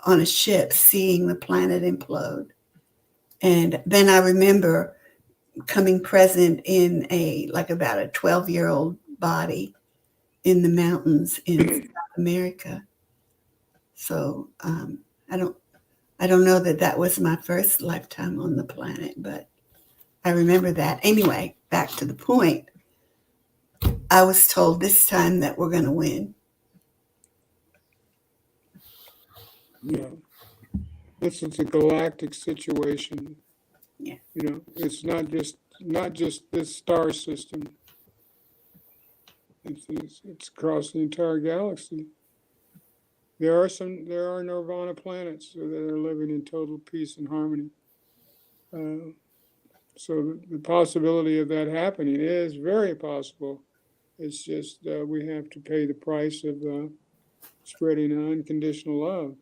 on a ship, seeing the planet implode. And then I remember coming present in about a 12-year-old body in the mountains in South America. So I don't know that that was my first lifetime on the planet, but I remember that. Anyway, back to the point. I was told this time that we're going to win. Yeah. This is a galactic situation. Yeah. It's not just this star system. It's across the entire galaxy. There are nirvana planets that are living in total peace and harmony. So the possibility of that happening is very possible. It's just we have to pay the price of spreading unconditional love.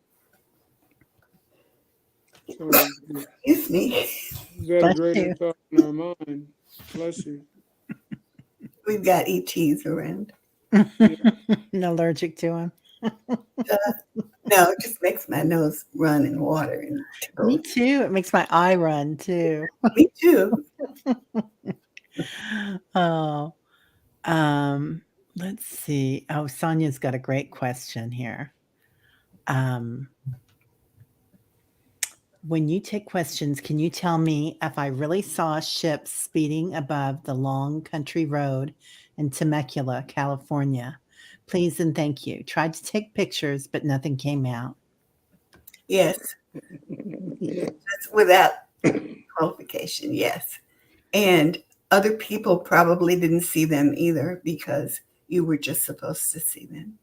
So Excuse me. is that a Bless greater you. thought in our mind? Bless you. We've got ETs around. Allergic to him. No, it just makes my nose run and water and Me tickle. too. It makes my eye run too. Me too. Oh, um, let's see. Oh, Sonia's got a great question here. Um, when you take questions, can you tell me if I really saw ships speeding above the long country road in Temecula, California? Please and thank you. Tried to take pictures, but nothing came out. Yes, Yeah. that's without qualification. Yes. And other people probably didn't see them either because you were just supposed to see them.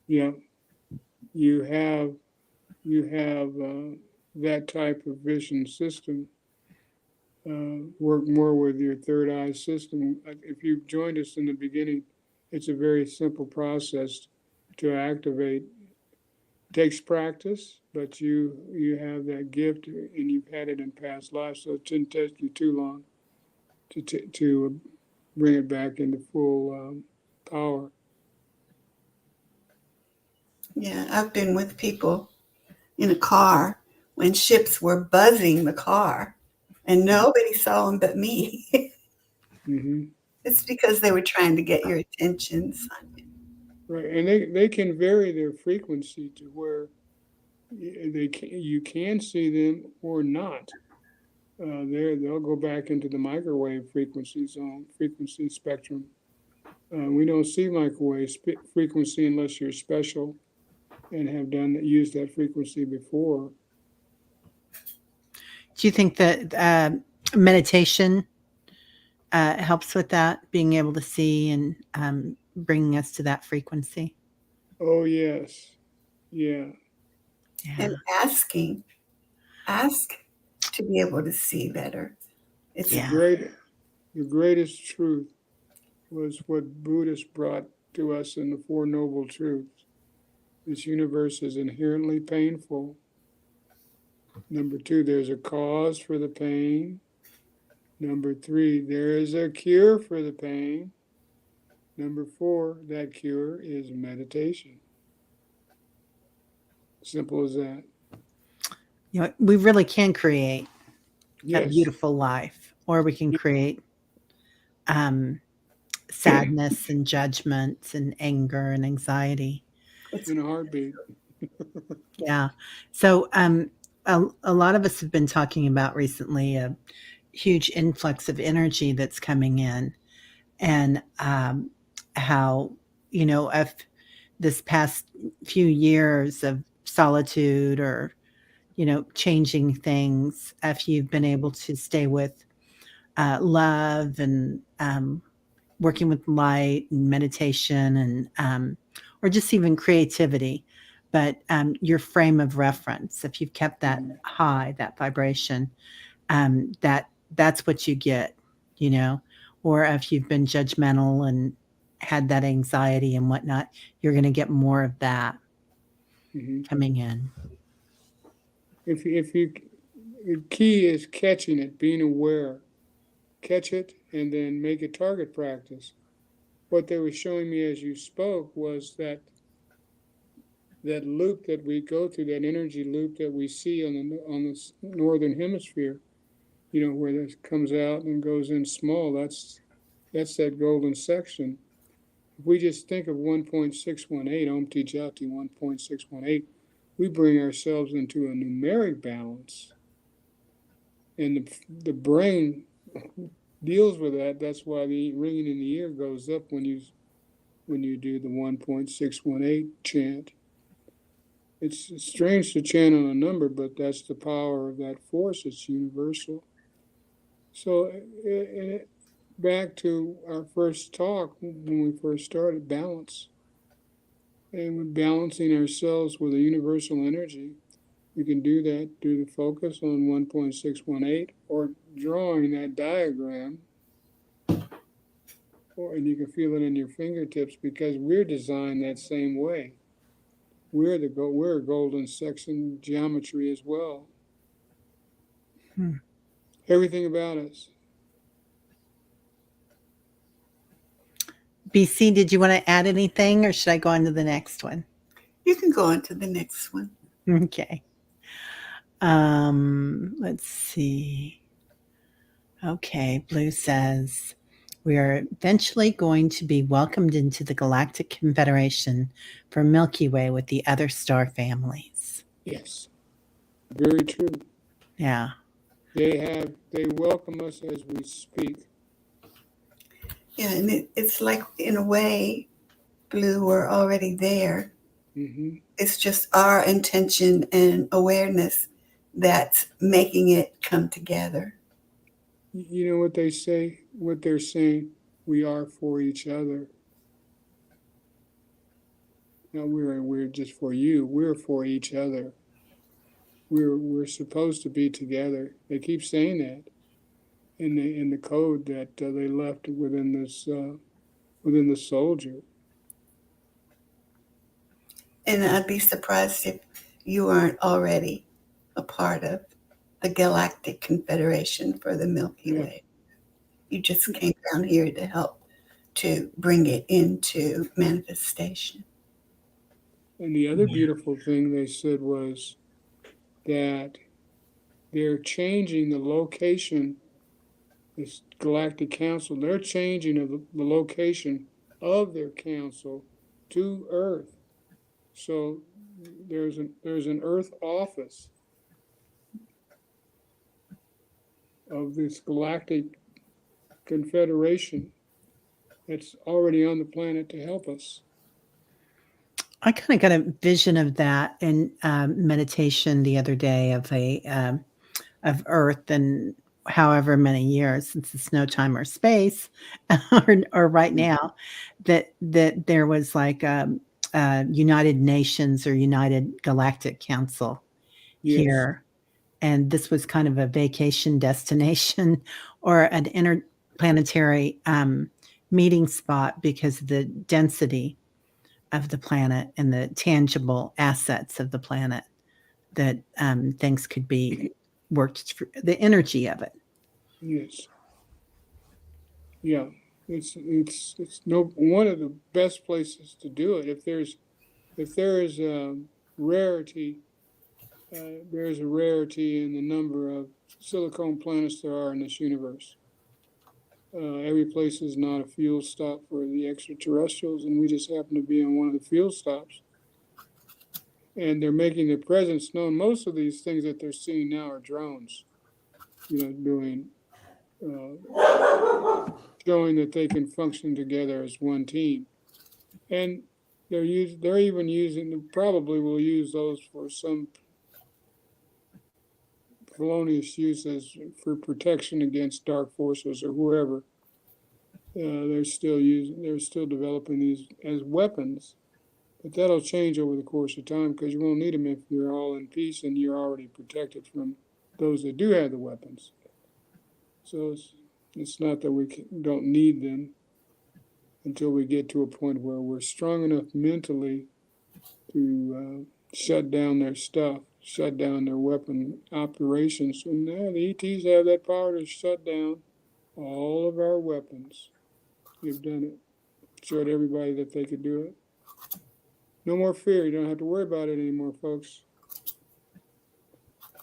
Yeah. You have that type of vision system. Work more with your third eye system. If you joined us in the beginning, it's a very simple process to activate. It takes practice, but you have that gift and you've had it in past lives, so it shouldn't take you too long to bring it back into full power. Yeah, I've been with people in a car when ships were buzzing the car and nobody saw them but me. Mm-hmm. It's because they were trying to get your attention. Right, and they can vary their frequency to where you can see them or not. They'll go back into the microwave frequency spectrum. We don't see microwave frequency unless you're special and have used that frequency before. Do you think that meditation helps with that, being able to see and bringing us to that frequency? Oh yes, yeah. And Yeah. ask to be able to see better. It's The Yeah. greatest truth was what Buddhists brought to us in the Four Noble Truths. This universe is inherently painful. Number two, there's a cause for the pain. Number three, there is a cure for the pain. Number four, that cure is meditation. Simple as that. We really can create a Yes. beautiful life, or we can create um, sadness and judgment and anger and anxiety. In a heartbeat. Yeah. So, a lot of us have been talking about recently a huge influx of energy that's coming in, and how, if this past few years of solitude or, changing things, if you've been able to stay with love and working with light and meditation and or just even creativity, but your frame of reference, if you've kept that high, that vibration, that's what you get, you know. Or if you've been judgmental and had that anxiety and whatnot, you're going to get more of that Mm-hmm. coming in. If you, the key is catching it, being aware, catch it, and then make it target practice. What they were showing me as you spoke was that that loop that we go through, that energy loop that we see on the northern hemisphere, where this comes out and goes in small, that's that golden section. If we just think of 1.618, Om Jati 1.618, we bring ourselves into a numeric balance, and the brain deals with that. That's why the ringing in the ear goes up when you do the 1.618 chant. It's strange to chant on a number, but that's the power of that force. It's universal. So back to our first talk, when we first started, balance. And with balancing ourselves with a universal energy, we can do that through the focus on 1.618 or drawing that diagram, and you can feel it in your fingertips, because we're designed that same way. We're a golden section geometry as well. Everything about us. BC, did you want to add anything, or should I go on to the next one? You can go on to the next one. Okay. Let's see. Okay, Blue says, we are eventually going to be welcomed into the Galactic Confederation for Milky Way with the other star families. Yes. Very true. Yeah. Yeah, and it's like, in a way, Blue, we're already there. Mm-hmm. It's just our intention and awareness that's making it come together. You know what they say? What they're saying, we are for each other. Now we're just for you. We're for each other. We're supposed to be together. They keep saying that in the code that they left within the soldier. And I'd be surprised if you aren't already a part of the Galactic Confederation for the Milky Way. You just came down here to help to bring it into manifestation. And the other beautiful thing they said was that they're changing the location, this Galactic Council, they're changing the location of their council to Earth. So there's an Earth office of this Galactic Confederation that's already on the planet to help us. I kind of got a vision of that in meditation the other day of Earth and however many years, since it's no time or space, or right now, that there was like United Nations or United Galactic Council here, and this was kind of a vacation destination or an interplanetary meeting spot because of the density of the planet and the tangible assets of the planet, that things could be worked through, the energy of it. Yes. Yeah. It's one of the best places to do it. If there is a rarity, there's a rarity in the number of silicone planets there are in this universe. Every place is not a fuel stop for the extraterrestrials, and we just happen to be on one of the fuel stops. And they're making their presence known. Most of these things that they're seeing now are drones, doing, showing that they can function together as one team. And they're even using, probably will use those for some felonious uses for protection against dark forces or whoever. They're still developing these as weapons, but that'll change over the course of time, because you won't need them if you're all in peace and you're already protected from those that do have the weapons. So it's not that we don't need them until we get to a point where we're strong enough mentally to shut down their stuff, shut down their weapon operations. And now the ETs have that power to shut down all of our weapons. They've done it. Showed everybody that they could do it. No more fear. You don't have to worry about it anymore, folks.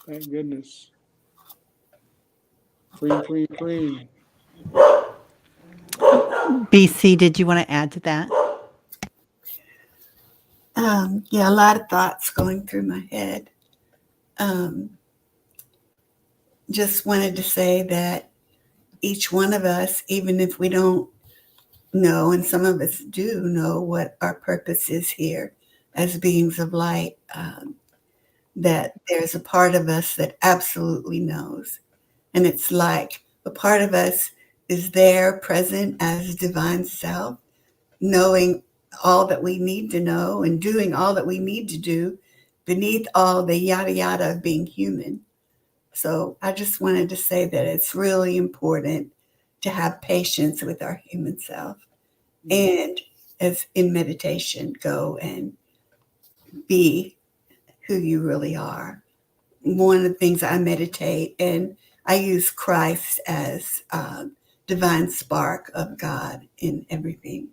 Thank goodness. Free. BC, did you want to add to that? Yeah, a lot of thoughts going through my head. Just wanted to say that each one of us, even if we don't know, and some of us do know what our purpose is here as beings of light, that there's a part of us that absolutely knows. And it's like a part of us is there present as divine self, knowing all that we need to know and doing all that we need to do beneath all the yada yada of being human. So I just wanted to say that it's really important to have patience with our human self and, as in meditation, go and be who you really are. One of the things I meditate, and I use Christ as divine spark of God in everything,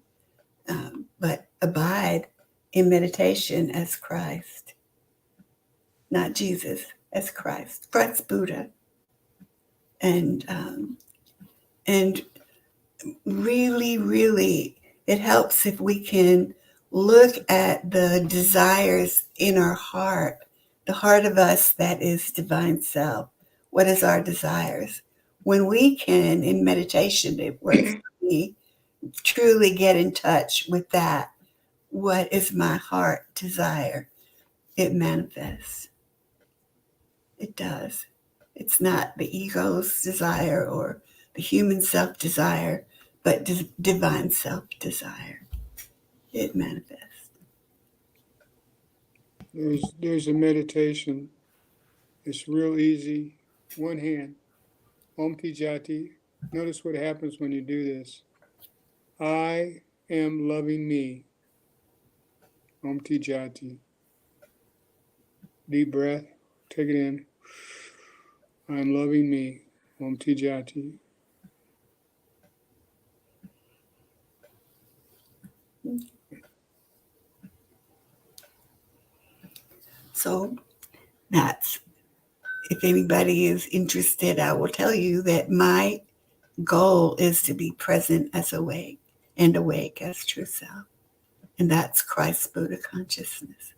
but abide in meditation as Christ, not Jesus, as Christ Buddha, and and really, it helps if we can look at the desires in our heart, the heart of us that is divine self. What is our desires? When we can, in meditation, it works for me, truly get in touch with that. What is my heart desire? It manifests. It does. It's not the ego's desire or the human self desire, but divine self desire. It manifests. There's a meditation. It's real easy. One hand. Om Ki Jati. Notice what happens when you do this. I am loving me. Om Ki Jati. Deep breath. Take it in. I am loving me. Om Ki Jati. So that's, if anybody is interested, I will tell you that my goal is to be present as awake and awake as true self. And that's Christ Buddha consciousness.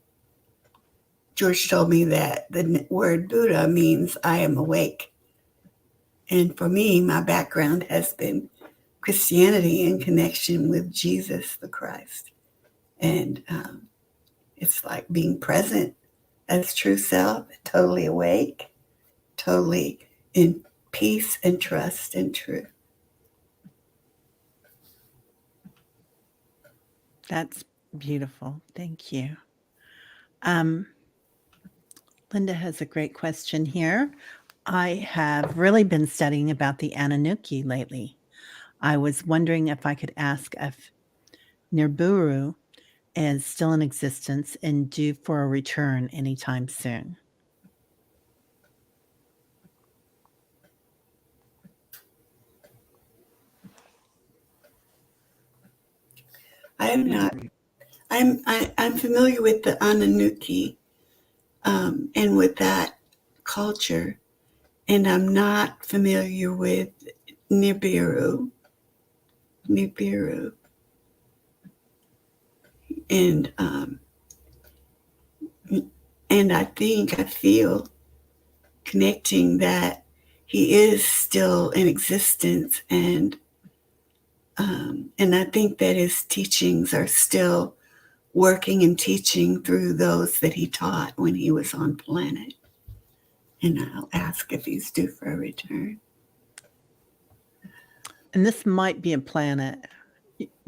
George told me that the word Buddha means I am awake. And for me, my background has been Christianity in connection with Jesus the Christ. And it's like being present as true self, totally awake, totally in peace and trust and truth. That's beautiful. Thank you. Um, Linda has a great question here. I have really been studying about the Anunnaki lately. I was wondering if I could ask if Nibiru is still in existence and due for a return anytime soon. I'm not. I'm familiar with the Anunnaki and with that culture, and I'm not familiar with Nibiru. Nibiru, and I feel connecting that he is still in existence, and I think that his teachings are still working and teaching through those that he taught when he was on planet. And I'll ask if he's due for a return. And this might be a planet.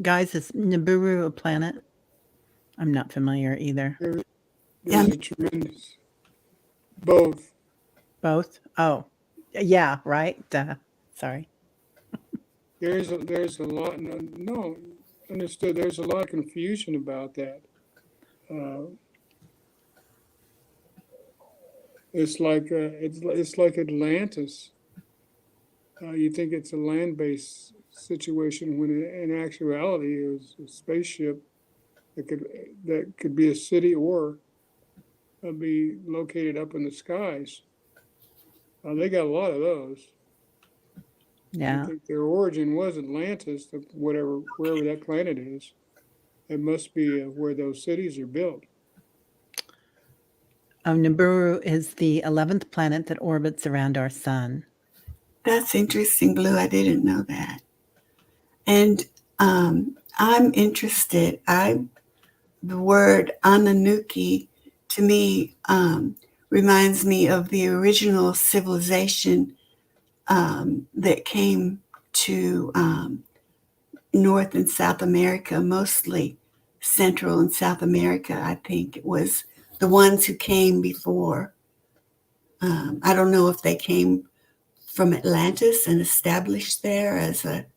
Guys, is Nibiru a planet? I'm not familiar either. There's a tremendous both. Both? Oh, yeah, right. Sorry. There's a lot. No, understood. There's a lot of confusion about that. It's like Atlantis. You think it's a land-based situation when in actuality it was a spaceship that could be a city or be located up in the skies. They got a lot of those. I Yeah. think their origin was Atlantis, wherever that planet is. It must be where those cities are built. Oh, Nibiru is the 11th planet that orbits around our sun. That's interesting, Blue. I didn't know that. And I'm interested. The word Anunnaki to me reminds me of the original civilization that came to North and South America, mostly Central and South America. I think it was the ones who came before. I don't know if they came from Atlantis and established there as a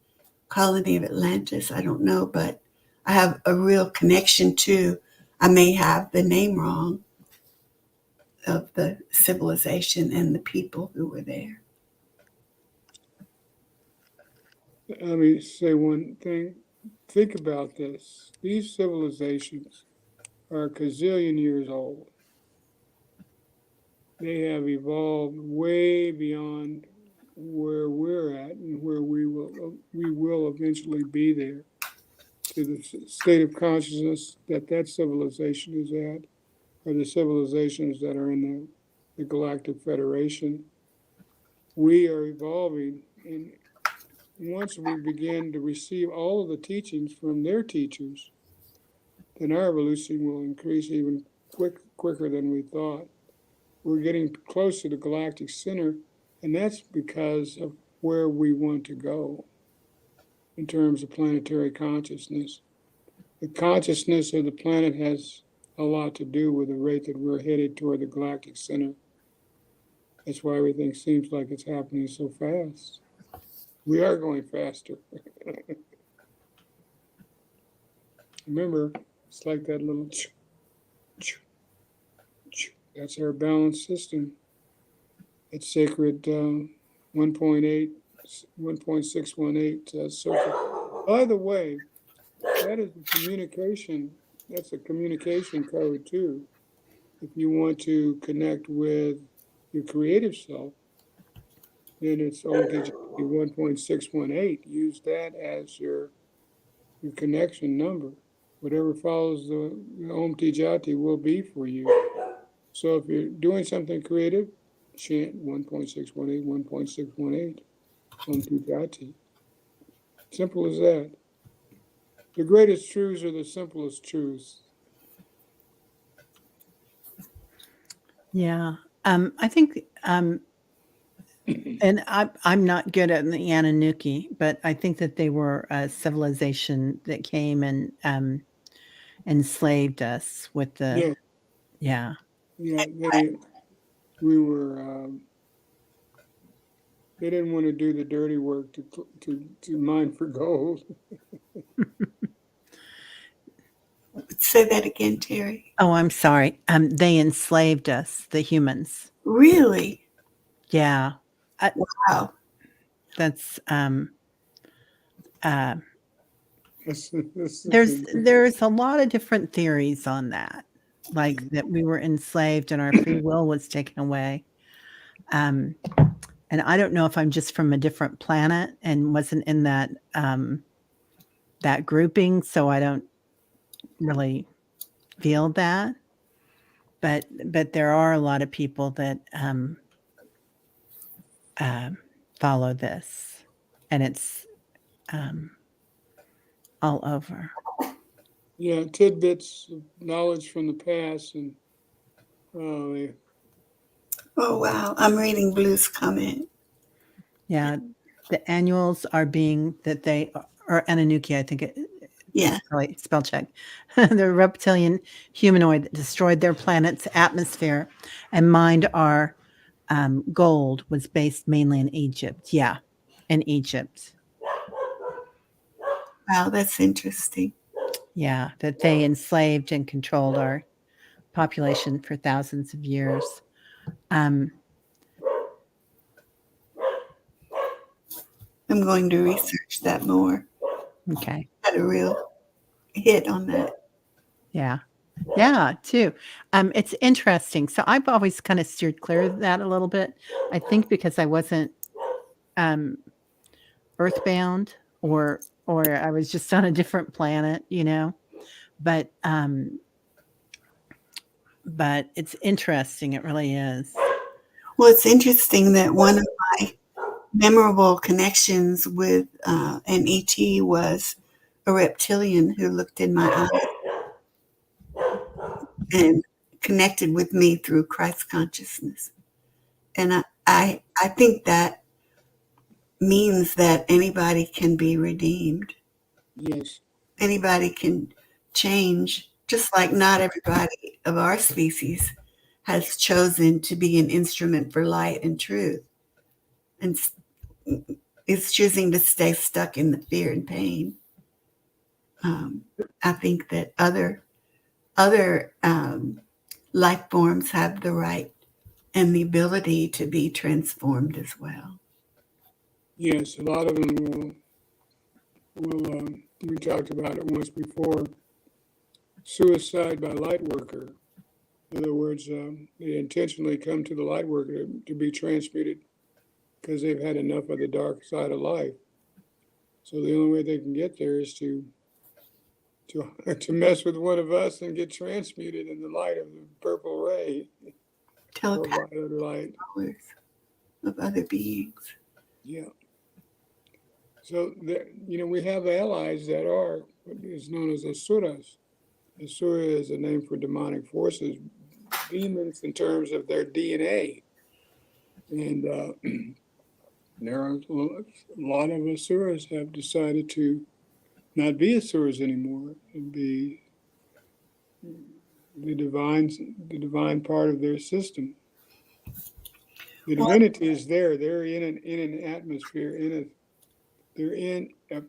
colony of Atlantis. I don't know, but I have a real connection to, I may have the name wrong, of the civilization and the people who were there. Let me say one thing. Think about this. These civilizations are a gazillion years old. They have evolved way beyond where we're at and where we will eventually be there, to the state of consciousness that civilization is at, or the civilizations that are in the Galactic Federation. We are evolving, and once we begin to receive all of the teachings from their teachers, then our evolution will increase even quicker than we thought. We're getting close to the galactic center, and that's because of where we want to go in terms of planetary consciousness. The consciousness of the planet has a lot to do with the rate that we're headed toward the galactic center. That's why everything seems like it's happening so fast. We are going faster. Remember, it's like that little that's our balance system. It's sacred 1.8, 1.618 circle. By the way, that is a communication. That's a communication code too. If you want to connect with your creative self, then it's OMTG 1.618. Use that as your connection number. Whatever follows the OMTG will be for you. So if you're doing something creative, chant 1.618, 1.618 OMTG. Simple as that. The greatest truths are the simplest truths. Yeah. I think, and I'm not good at the Anunnaki, but I think that they were a civilization that came and enslaved us with the, Yeah, yeah. yeah. We were. They didn't want to do the dirty work to mine for gold. Say that again, Terry. Oh, I'm sorry. They enslaved us, the humans. Really? Yeah. Wow. That's That's there's a lot of different theories on that, like that we were enslaved and our free will was taken away. And I don't know if I'm just from a different planet and wasn't in that that grouping, so I don't really feel that. But there are a lot of people that follow this, and it's all over. Yeah, tidbits of knowledge from the past, and Oh, wow. I'm reading Blue's comment. Yeah, the annuals are being that they are Anunnaki, I think Yeah. probably spell check. The reptilian humanoid that destroyed their planet's atmosphere and mined our gold was based mainly in Egypt. Yeah, in Egypt. Wow, that's interesting. Yeah, that they enslaved and controlled our population for thousands of years. I'm going to research that more. Okay. Had a real hit on that. Yeah. Yeah, too. It's interesting. So I've always kind of steered clear of that a little bit. I think because I wasn't um, earthbound or I was just on a different planet, you know. But but it's interesting. It really is. Well, it's interesting that one of my memorable connections with an ET was a reptilian who looked in my eyes and connected with me through Christ consciousness. And I think that means that anybody can be redeemed. Yes. Anybody can change, just like not everybody of our species has chosen to be an instrument for light and truth and is choosing to stay stuck in the fear and pain. Um, I think that other life forms have the right and the ability to be transformed as well. Yes, a lot of them will we talked about it once before, suicide by light worker. In other words, they intentionally come to the light worker to be transmuted because they've had enough of the dark side of life. So the only way they can get there is to mess with one of us and get transmuted in the light of the purple ray or Telepathic violet light. powers of other beings. Yeah. So there, we have allies that are what is known as asuras. Asura is a name for demonic forces, demons in terms of their DNA, and there are a lot of asuras have decided to not be asuras anymore and be the divine part of their system. The Well, divinity is there. They're in an atmosphere. They're in a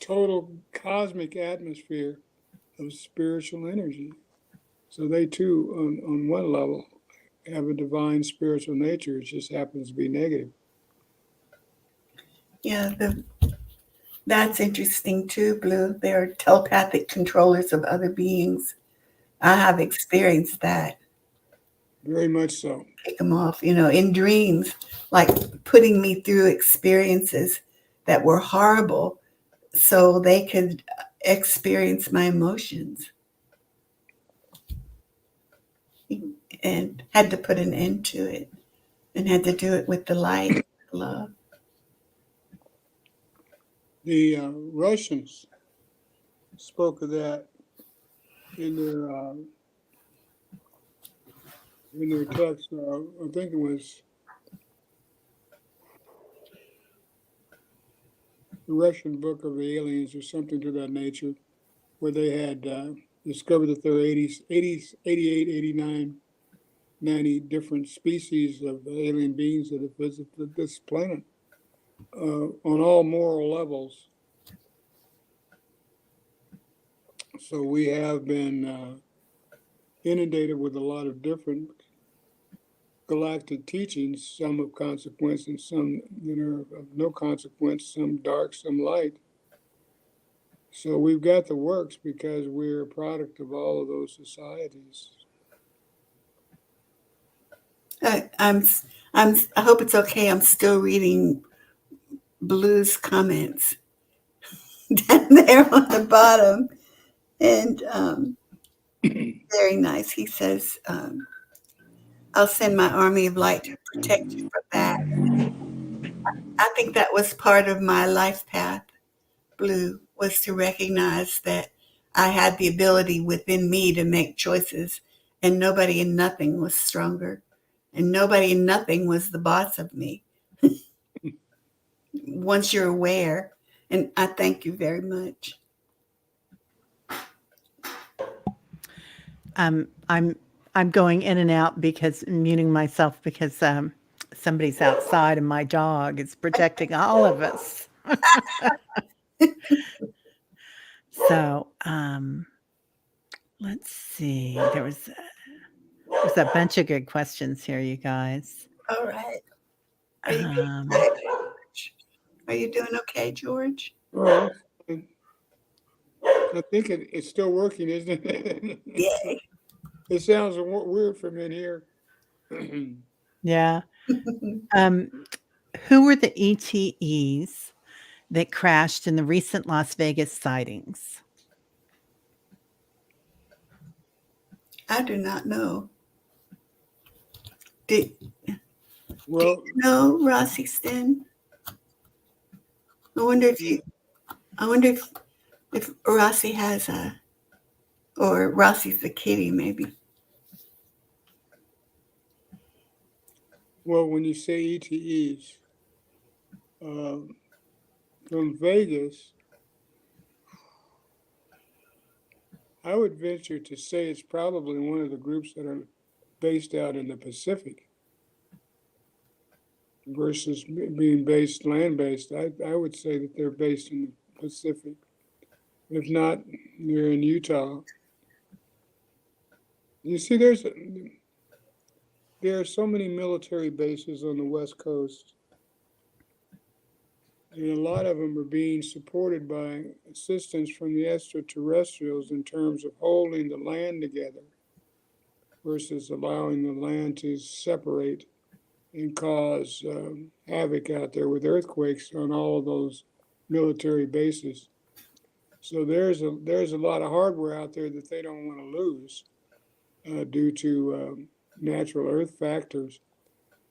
total cosmic atmosphere of spiritual energy. So they too, on one level, have a divine spiritual nature. It just happens to be negative. yeah, that's interesting too, Blue. They're telepathic controllers of other beings. I have experienced that. Very much so. Take them off, in dreams, like putting me through experiences that were horrible so they could experience my emotions and had to put an end to it and had to do it with the light, love. The Russians spoke of that in their text. I think it was the Russian Book of the Aliens or something to that nature, where they had discovered that there are 88, 89, 90 different species of alien beings that have visited this planet on all moral levels. So we have been inundated with a lot of different galactic teachings, some of consequence and some that are of no consequence, some dark, some light. So we've got the works because we're a product of all of those societies. I, I'm, I hope it's okay. I'm still reading Blue's comments down there on the bottom. And very nice. He says, I'll send my army of light to protect you from that. I think that was part of my life path, Blue, was to recognize that I had the ability within me to make choices, and nobody and nothing was stronger, and nobody and nothing was the boss of me. Once you're aware, and I thank you very much. I'm I'm going in and out because muting myself because somebody's outside and my dog is protecting all of us. So let's see. There's a bunch of good questions here, you guys. All right. Are you doing Um, okay, George? Are you doing okay, George? Oh, I'm I think it's still working, isn't it? Yay. It sounds weird from in here. Yeah. Who were the ETEs that crashed in the recent Las Vegas sightings? I do not know. Did Well, you know, Ross Easton? I wonder if you. I wonder if Rossi has a, or Rossi's the kitty, maybe. well, when you say ETEs from Vegas, I would venture to say it's probably one of the groups that are based out in the Pacific versus being based land-based. I would say that they're based in the Pacific. If not, they're in Utah. You see, there are so many military bases on the West Coast, and a lot of them are being supported by assistance from the extraterrestrials in terms of holding the land together versus allowing the land to separate and cause havoc out there with earthquakes on all of those military bases. So there's a lot of hardware out there that they don't want to lose due to natural earth factors.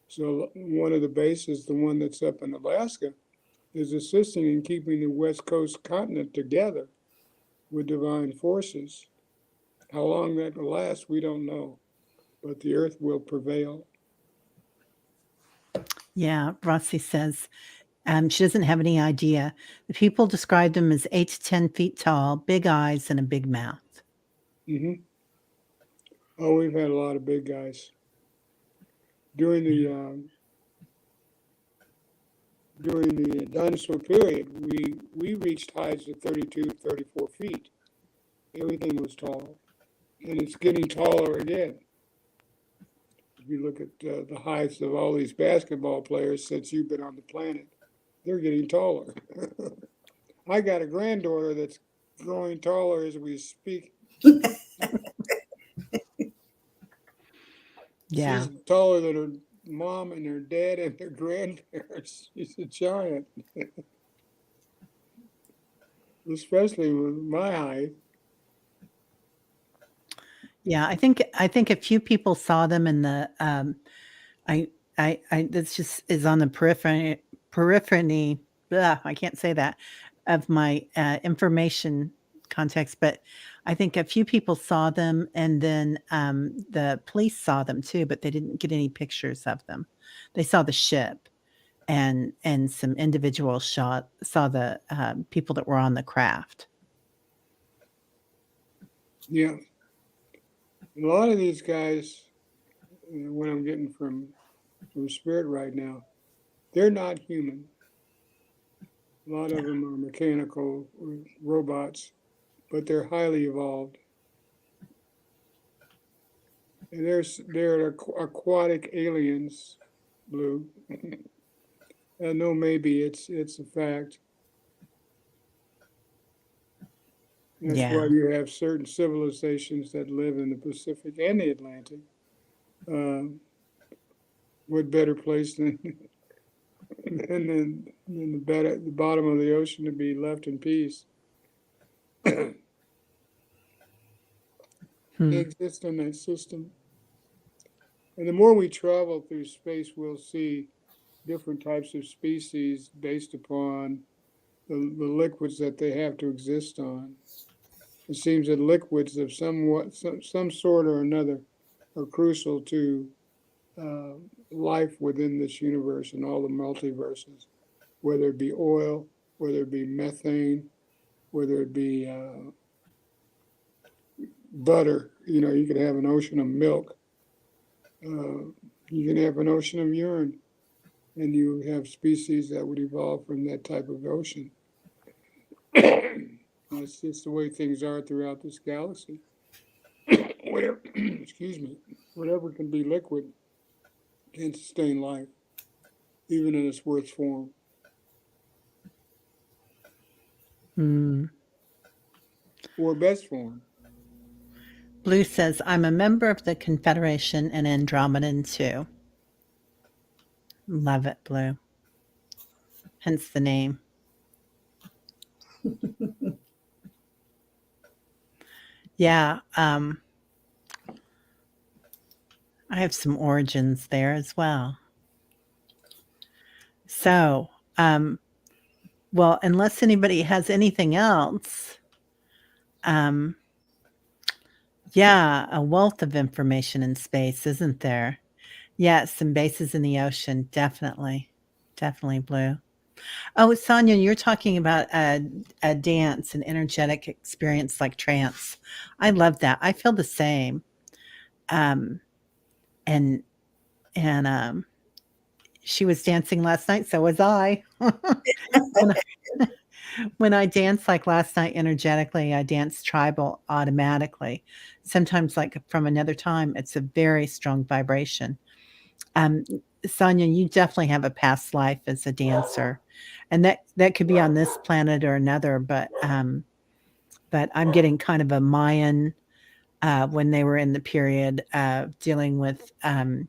So one of the bases, the one that's up in Alaska, is assisting in keeping the West Coast continent together with divine forces. How long that will last, we don't know, but the earth will prevail. Yeah, Rossi says she doesn't have any idea. The people described him as 8 to 10 feet tall, big eyes, and a big mouth. Mm-hmm. Oh, we've had a lot of big guys during the dinosaur period. We reached heights of 32, 34 feet. Everything was tall, and it's getting taller again. If you look at the heights of all these basketball players since you've been on the planet, they're getting taller. I got a granddaughter that's growing taller as we speak. Yeah. She's taller than her mom and her dad and her grandparents. She's a giant, especially with my height. Yeah, I think a few people saw them in the I I this just is on the periphery blah, I can't say that of my information context, but I think a few people saw them and then the police saw them too, but they didn't get any pictures of them. They saw the ship and some individuals saw the people that were on the craft. Yeah, a lot of these guys, what I'm getting from spirit right now, they're not human. A lot of them are mechanical robots, but they're highly evolved. And they're aquatic aliens, Blue. I know maybe it's a fact. That's why Yeah. you have certain civilizations that live in the Pacific and the Atlantic. Uh, what better place than than the bottom of the ocean to be left in peace? They Hmm. exist in that system. And the more we travel through space, we'll see different types of species based upon the liquids that they have to exist on. It seems that liquids of some sort or another are crucial to uh, life within this universe and all the multiverses, whether it be oil, whether it be methane, whether it be butter. You know, you could have an ocean of milk. You can have an ocean of urine, and you have species that would evolve from that type of ocean. That's just the way things are throughout this galaxy. Whatever, excuse me, whatever can be liquid can sustain life, even in its worst form. Hmm. or best form. Blue says, I'm a member of the Confederation and Andromedan too. Love it, Blue. Hence the name. Yeah, I have some origins there as well. So, well, unless anybody has anything else, um, yeah, a wealth of information in space, isn't there? Yeah, some bases in the ocean, definitely. Definitely, Blue. Oh, Sonia, you're talking about a dance, an energetic experience like trance. I love that. I feel the same. Um, and and she was dancing last night, so was I. when I when I dance like last night energetically, I dance tribal automatically. Sometimes, like from another time, it's a very strong vibration. Um, Sonia, you definitely have a past life as a dancer, and that could be on this planet or another. But I'm getting kind of a Mayan when they were in the period dealing with um,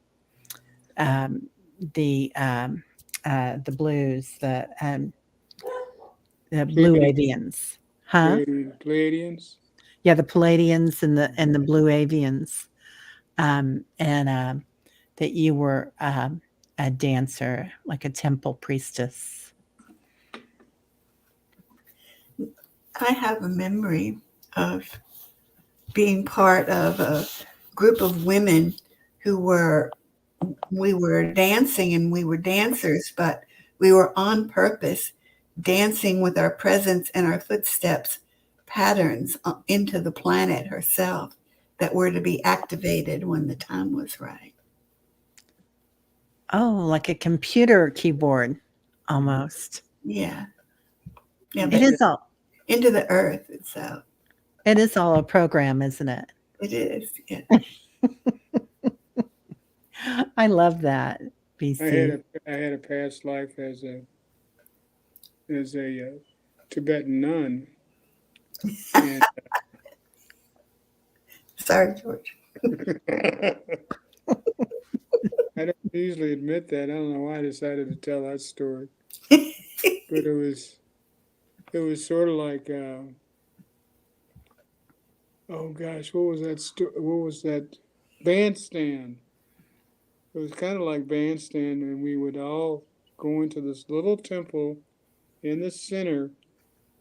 the um, the blues, the blue Pleiadians, avians, huh? Pleiadians. Yeah, the Palladians and the blue avians, and that you were a dancer, like a temple priestess. I have a memory of being part of a group of women who we were dancing and we were dancers, but we were on purpose dancing with our presence and our footsteps patterns into the planet herself that were to be activated when the time was right. Oh, like a computer keyboard, almost. Yeah. Yeah, It but is all. into the earth itself. It is all a program, isn't it? It is. Yeah. I love that, BC. I had a past life as a Tibetan nun, and Sorry, George. I don't usually admit that. I don't know why I decided to tell that story, but it was sort of like oh gosh, what was that bandstand? It was kind of like bandstand, and we would all go into this little temple. In the center,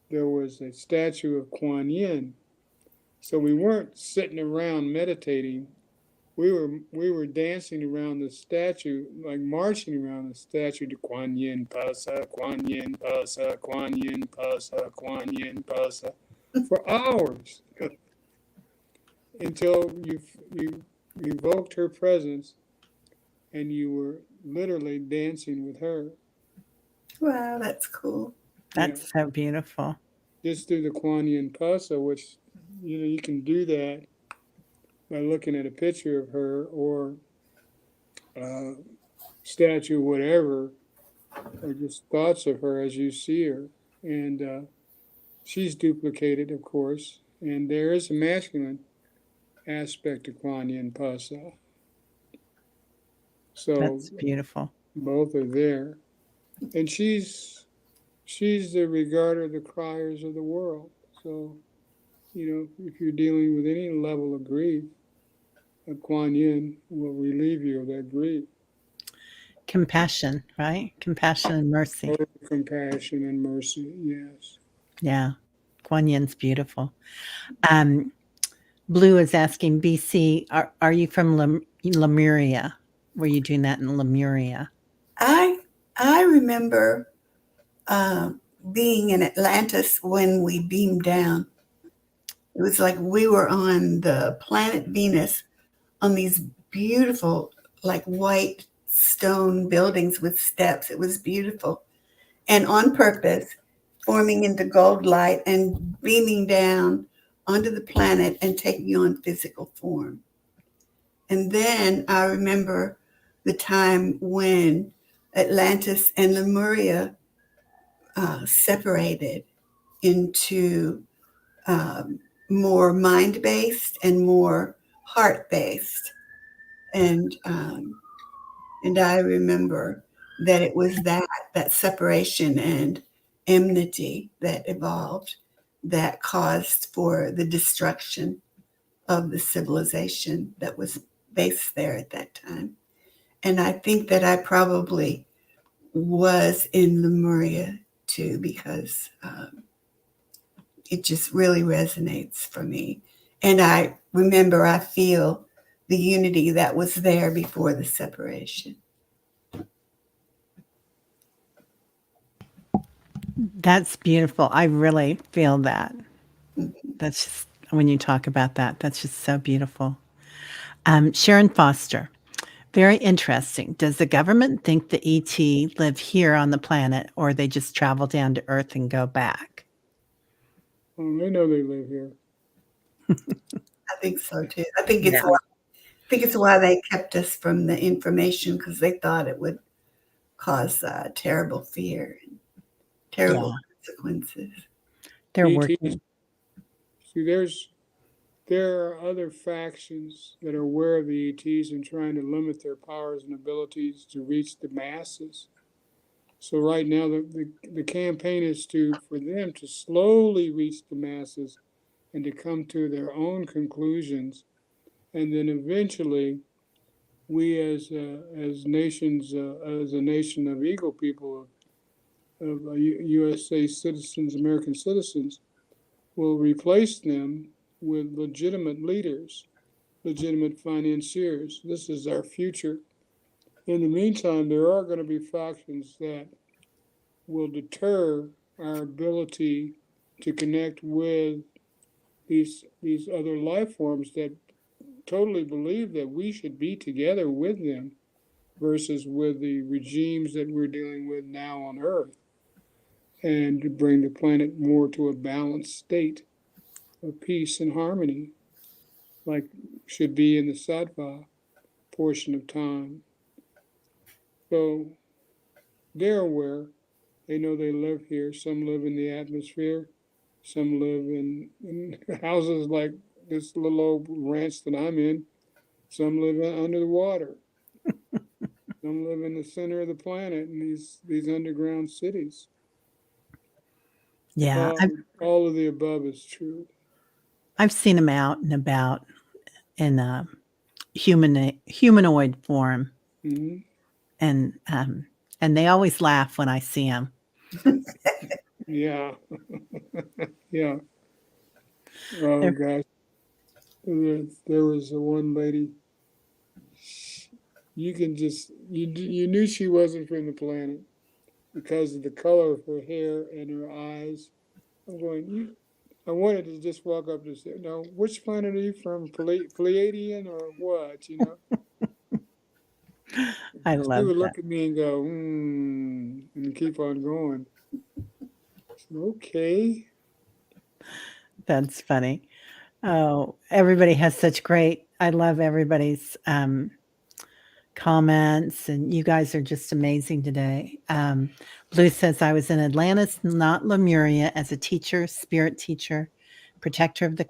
there was a statue of Kuan Yin. So we weren't sitting around meditating. We were dancing around the statue, like marching around the statue to Kuan Yin Pasa, Kuan Yin Pasa, Kuan Yin Pasa, Kuan Yin Pasa, for hours until you evoked her presence and you were literally dancing with her. Wow, that's cool. Yeah, That's so beautiful. just through the Kuan Yin Pasa, which you can do that by looking at a picture of her or statue, whatever, or just thoughts of her as you see her. And she's duplicated, of course, and there is a masculine aspect of Kuan Yin Pasa. So That's beautiful. both are there. And she's the regarder, the criers of the world. So, if you're dealing with any level of grief, a Kuan Yin will relieve you of that grief. Compassion, right? Compassion and mercy. Compassion and mercy, yes. Yeah. Kuan Yin's beautiful. Um, Blue is asking, BC, are you from Lemuria? Were you doing that in Lemuria? I I remember being in Atlantis when we beamed down. It was like we were on the planet Venus on these beautiful, like white stone buildings with steps. It was beautiful. And on purpose, forming into gold light and beaming down onto the planet and taking on physical form. And then I remember the time when Atlantis and Lemuria separated into more mind-based and more heart-based. And and I remember that it was that separation and enmity that evolved that caused for the destruction of the civilization that was based there at that time. And I think that I probably was in Lemuria too, because it just really resonates for me. And I remember I feel the unity that was there before the separation. That's beautiful. I really feel that. Mhm. That's just when you talk about that, that's just so beautiful. Sharon Foster, very interesting. Does the government think the ET live here on the planet, or they just travel down to Earth and go back? They know they live here. I think so too. I think it's why they kept us from the information, because they thought it would cause terrible fear and terrible Yeah, consequences. they're ETs. working. See, there are other factions that are aware of the ETs and trying to limit their powers and abilities to reach the masses. So right now, the campaign is for them to slowly reach the masses and to come to their own conclusions, and then eventually, we as nations, as a nation of eagle people of USA citizens, American citizens, will replace them with legitimate leaders, legitimate financiers. This is our future. In the meantime, there are going to be factions that will deter our ability to connect with these other life forms that totally believe that we should be together with them versus with the regimes that we're dealing with now on Earth, and to bring the planet more to a balanced state of peace and harmony, like should be in the sattva portion of time. So they're aware. They know they live here. Some live in the atmosphere. Some live in houses like this little old ranch that I'm in. Some live under the water. Some live in the center of the planet in these underground cities. Yeah, I've All of the above is true. I've seen them out and about in a humanoid form, Hmm. and they always laugh when I see them. Yeah, yeah. Oh They're gosh, there was a one lady. You knew she wasn't from the planet because of the color of her hair and her eyes. I'm going, you. I wanted to just walk up and say, "No, which planet are you from? Pleiadian or what?" I She love would that. look at me and go, and keep on going. So, okay. That's funny. Oh, everybody has such great I love everybody's, comments, and you guys are just amazing today. Blue says, "I was in Atlantis, not Lemuria, as a teacher, spirit teacher, protector of the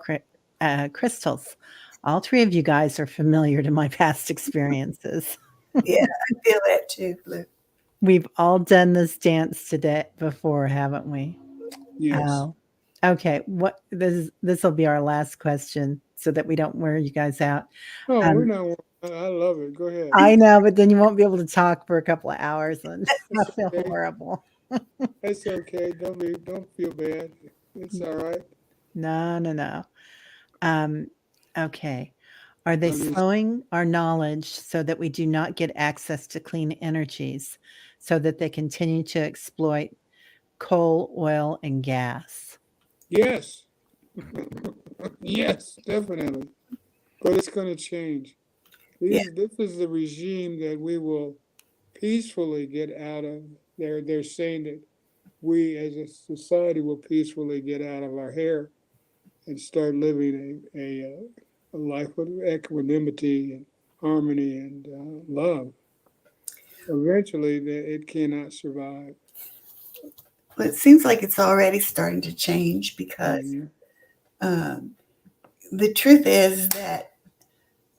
crystals. All 3 of you guys are familiar to my past experiences. Yeah, I feel that too, Blue. We've all done this dance today before, haven't we?" Yes. Oh, okay. What this will be our last question so that we don't wear you guys out. Oh, we're Um, not. I love it. Go ahead. I know, but then you won't be able to talk for a couple of hours, and I It's feel okay. horrible. It's okay. Don't feel bad. It's all right. No, no, no. Um, okay. Are they I'm just slowing our knowledge so that we do not get access to clean energies, so that they continue to exploit coal, oil, and gas? yes, yes, definitely. But it's going to change. Yeah, This is the regime that we will peacefully get out of. They're saying that we as a society will peacefully get out of our hair and start living a life with equanimity and harmony and love. Eventually, it cannot survive. but it seems like it's already starting to change because Mhm. um, the truth is that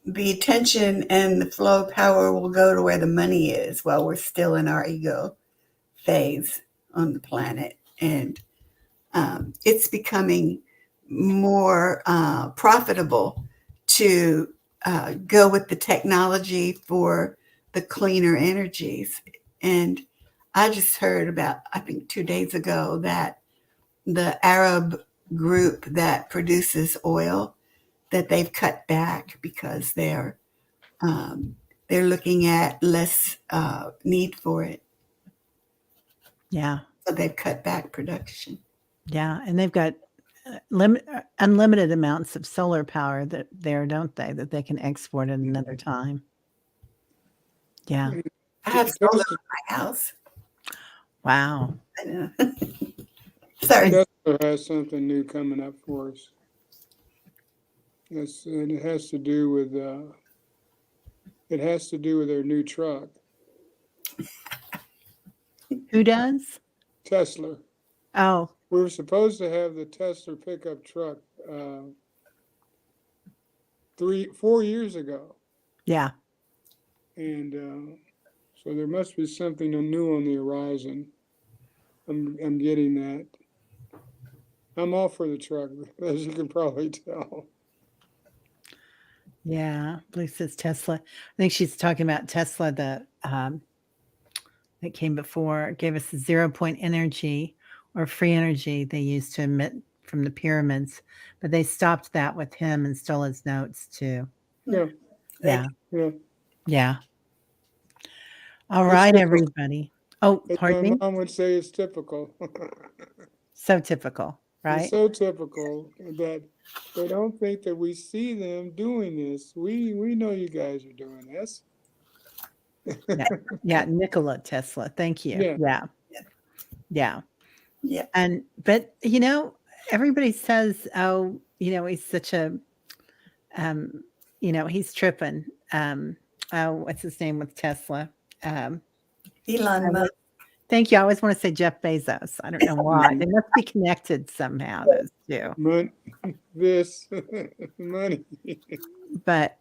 the attention and the flow of power will go to where the money is while we're still in our ego phase on the planet. And it's becoming more profitable to go with the technology for the cleaner energies. And I just heard about, I think 2 days ago, that the Arab group that produces oil, that they've cut back because they're looking at less need for it. Yeah. So they've cut back production. Yeah. And they've got unlimited amounts of solar power that there, don't they? That they can export at another time. Yeah. I have solar Tesla, in my house. Wow. I know. Sorry. Tesla has something new coming up for us. And it has to do with their new truck, Who does? Tesla. Oh, We were supposed to have the Tesla pickup truck 4 years ago, yeah. and so there must be something new on the horizon. I'm getting that. I'm all for the truck, as you can probably tell. Yeah. Blue says Tesla. I think she's talking about Tesla, that came before, gave us the 0 point energy or free energy they used to emit from the pyramids, but they stopped that with him and stole his notes too. Yeah, Yeah. yeah. Yeah. All It's right, typical. everybody. Oh, As pardon my me? mom would say, it's typical. So typical, It's right? so typical that they don't think that we see them doing this. We know you guys are doing this. Yeah. Yeah. Nikola Tesla. Thank you. Yeah. Yeah. Yeah. Yeah. Yeah. But everybody says, oh, he's such a, he's tripping. Oh, what's his name with Tesla? I Elon was- Musk. Thank you. I always want to say Jeff Bezos. I don't know why. They must be connected somehow, those two. Money, this money. But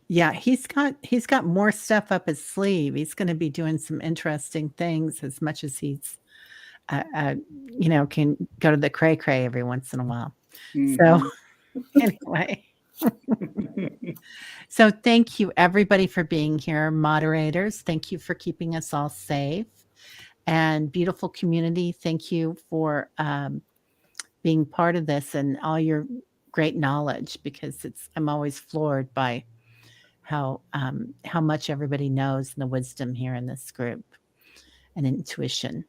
yeah, he's got more stuff up his sleeve. He's going to be doing some interesting things, as much as he's can go to the cray cray every once in a while. So anyway. So thank you, everybody, for being here. Moderators, thank you for keeping us all safe. And beautiful community, thank you for being part of this and all your great knowledge, because I'm always floored by how much everybody knows, and the wisdom here in this group and intuition.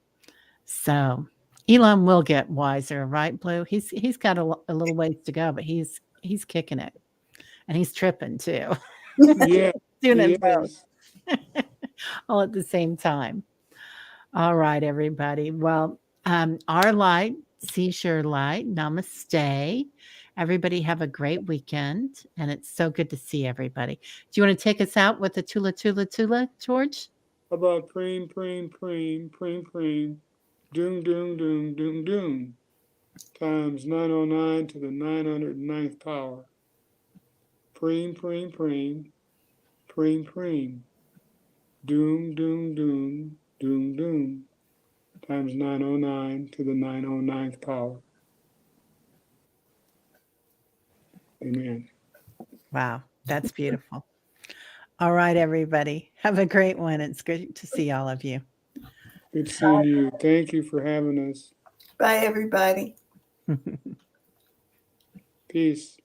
So Elon will get wiser, right, Blue? He's got a little ways to go, but he's kicking it, and he's tripping too. Yeah, Doing he it both is. all at the same time. All right, everybody. Well, our light sees your light. Namaste. Everybody have a great weekend, and it's so good to see everybody. Do you want to take us out with the Tula Tula Tula, George? How about preem, preem, preem, preem, preem, doom, doom, doom, doom, doom, times 909 to the 909th power. Preem, preem, preem, preem, preem, doom, doom, doom, doom, doom, times 909 to the 909th power. Amen. Wow, that's beautiful. All right, everybody. Have a great one. It's great to see all of you. Good seeing you. Thank you for having us. Bye, everybody. Peace.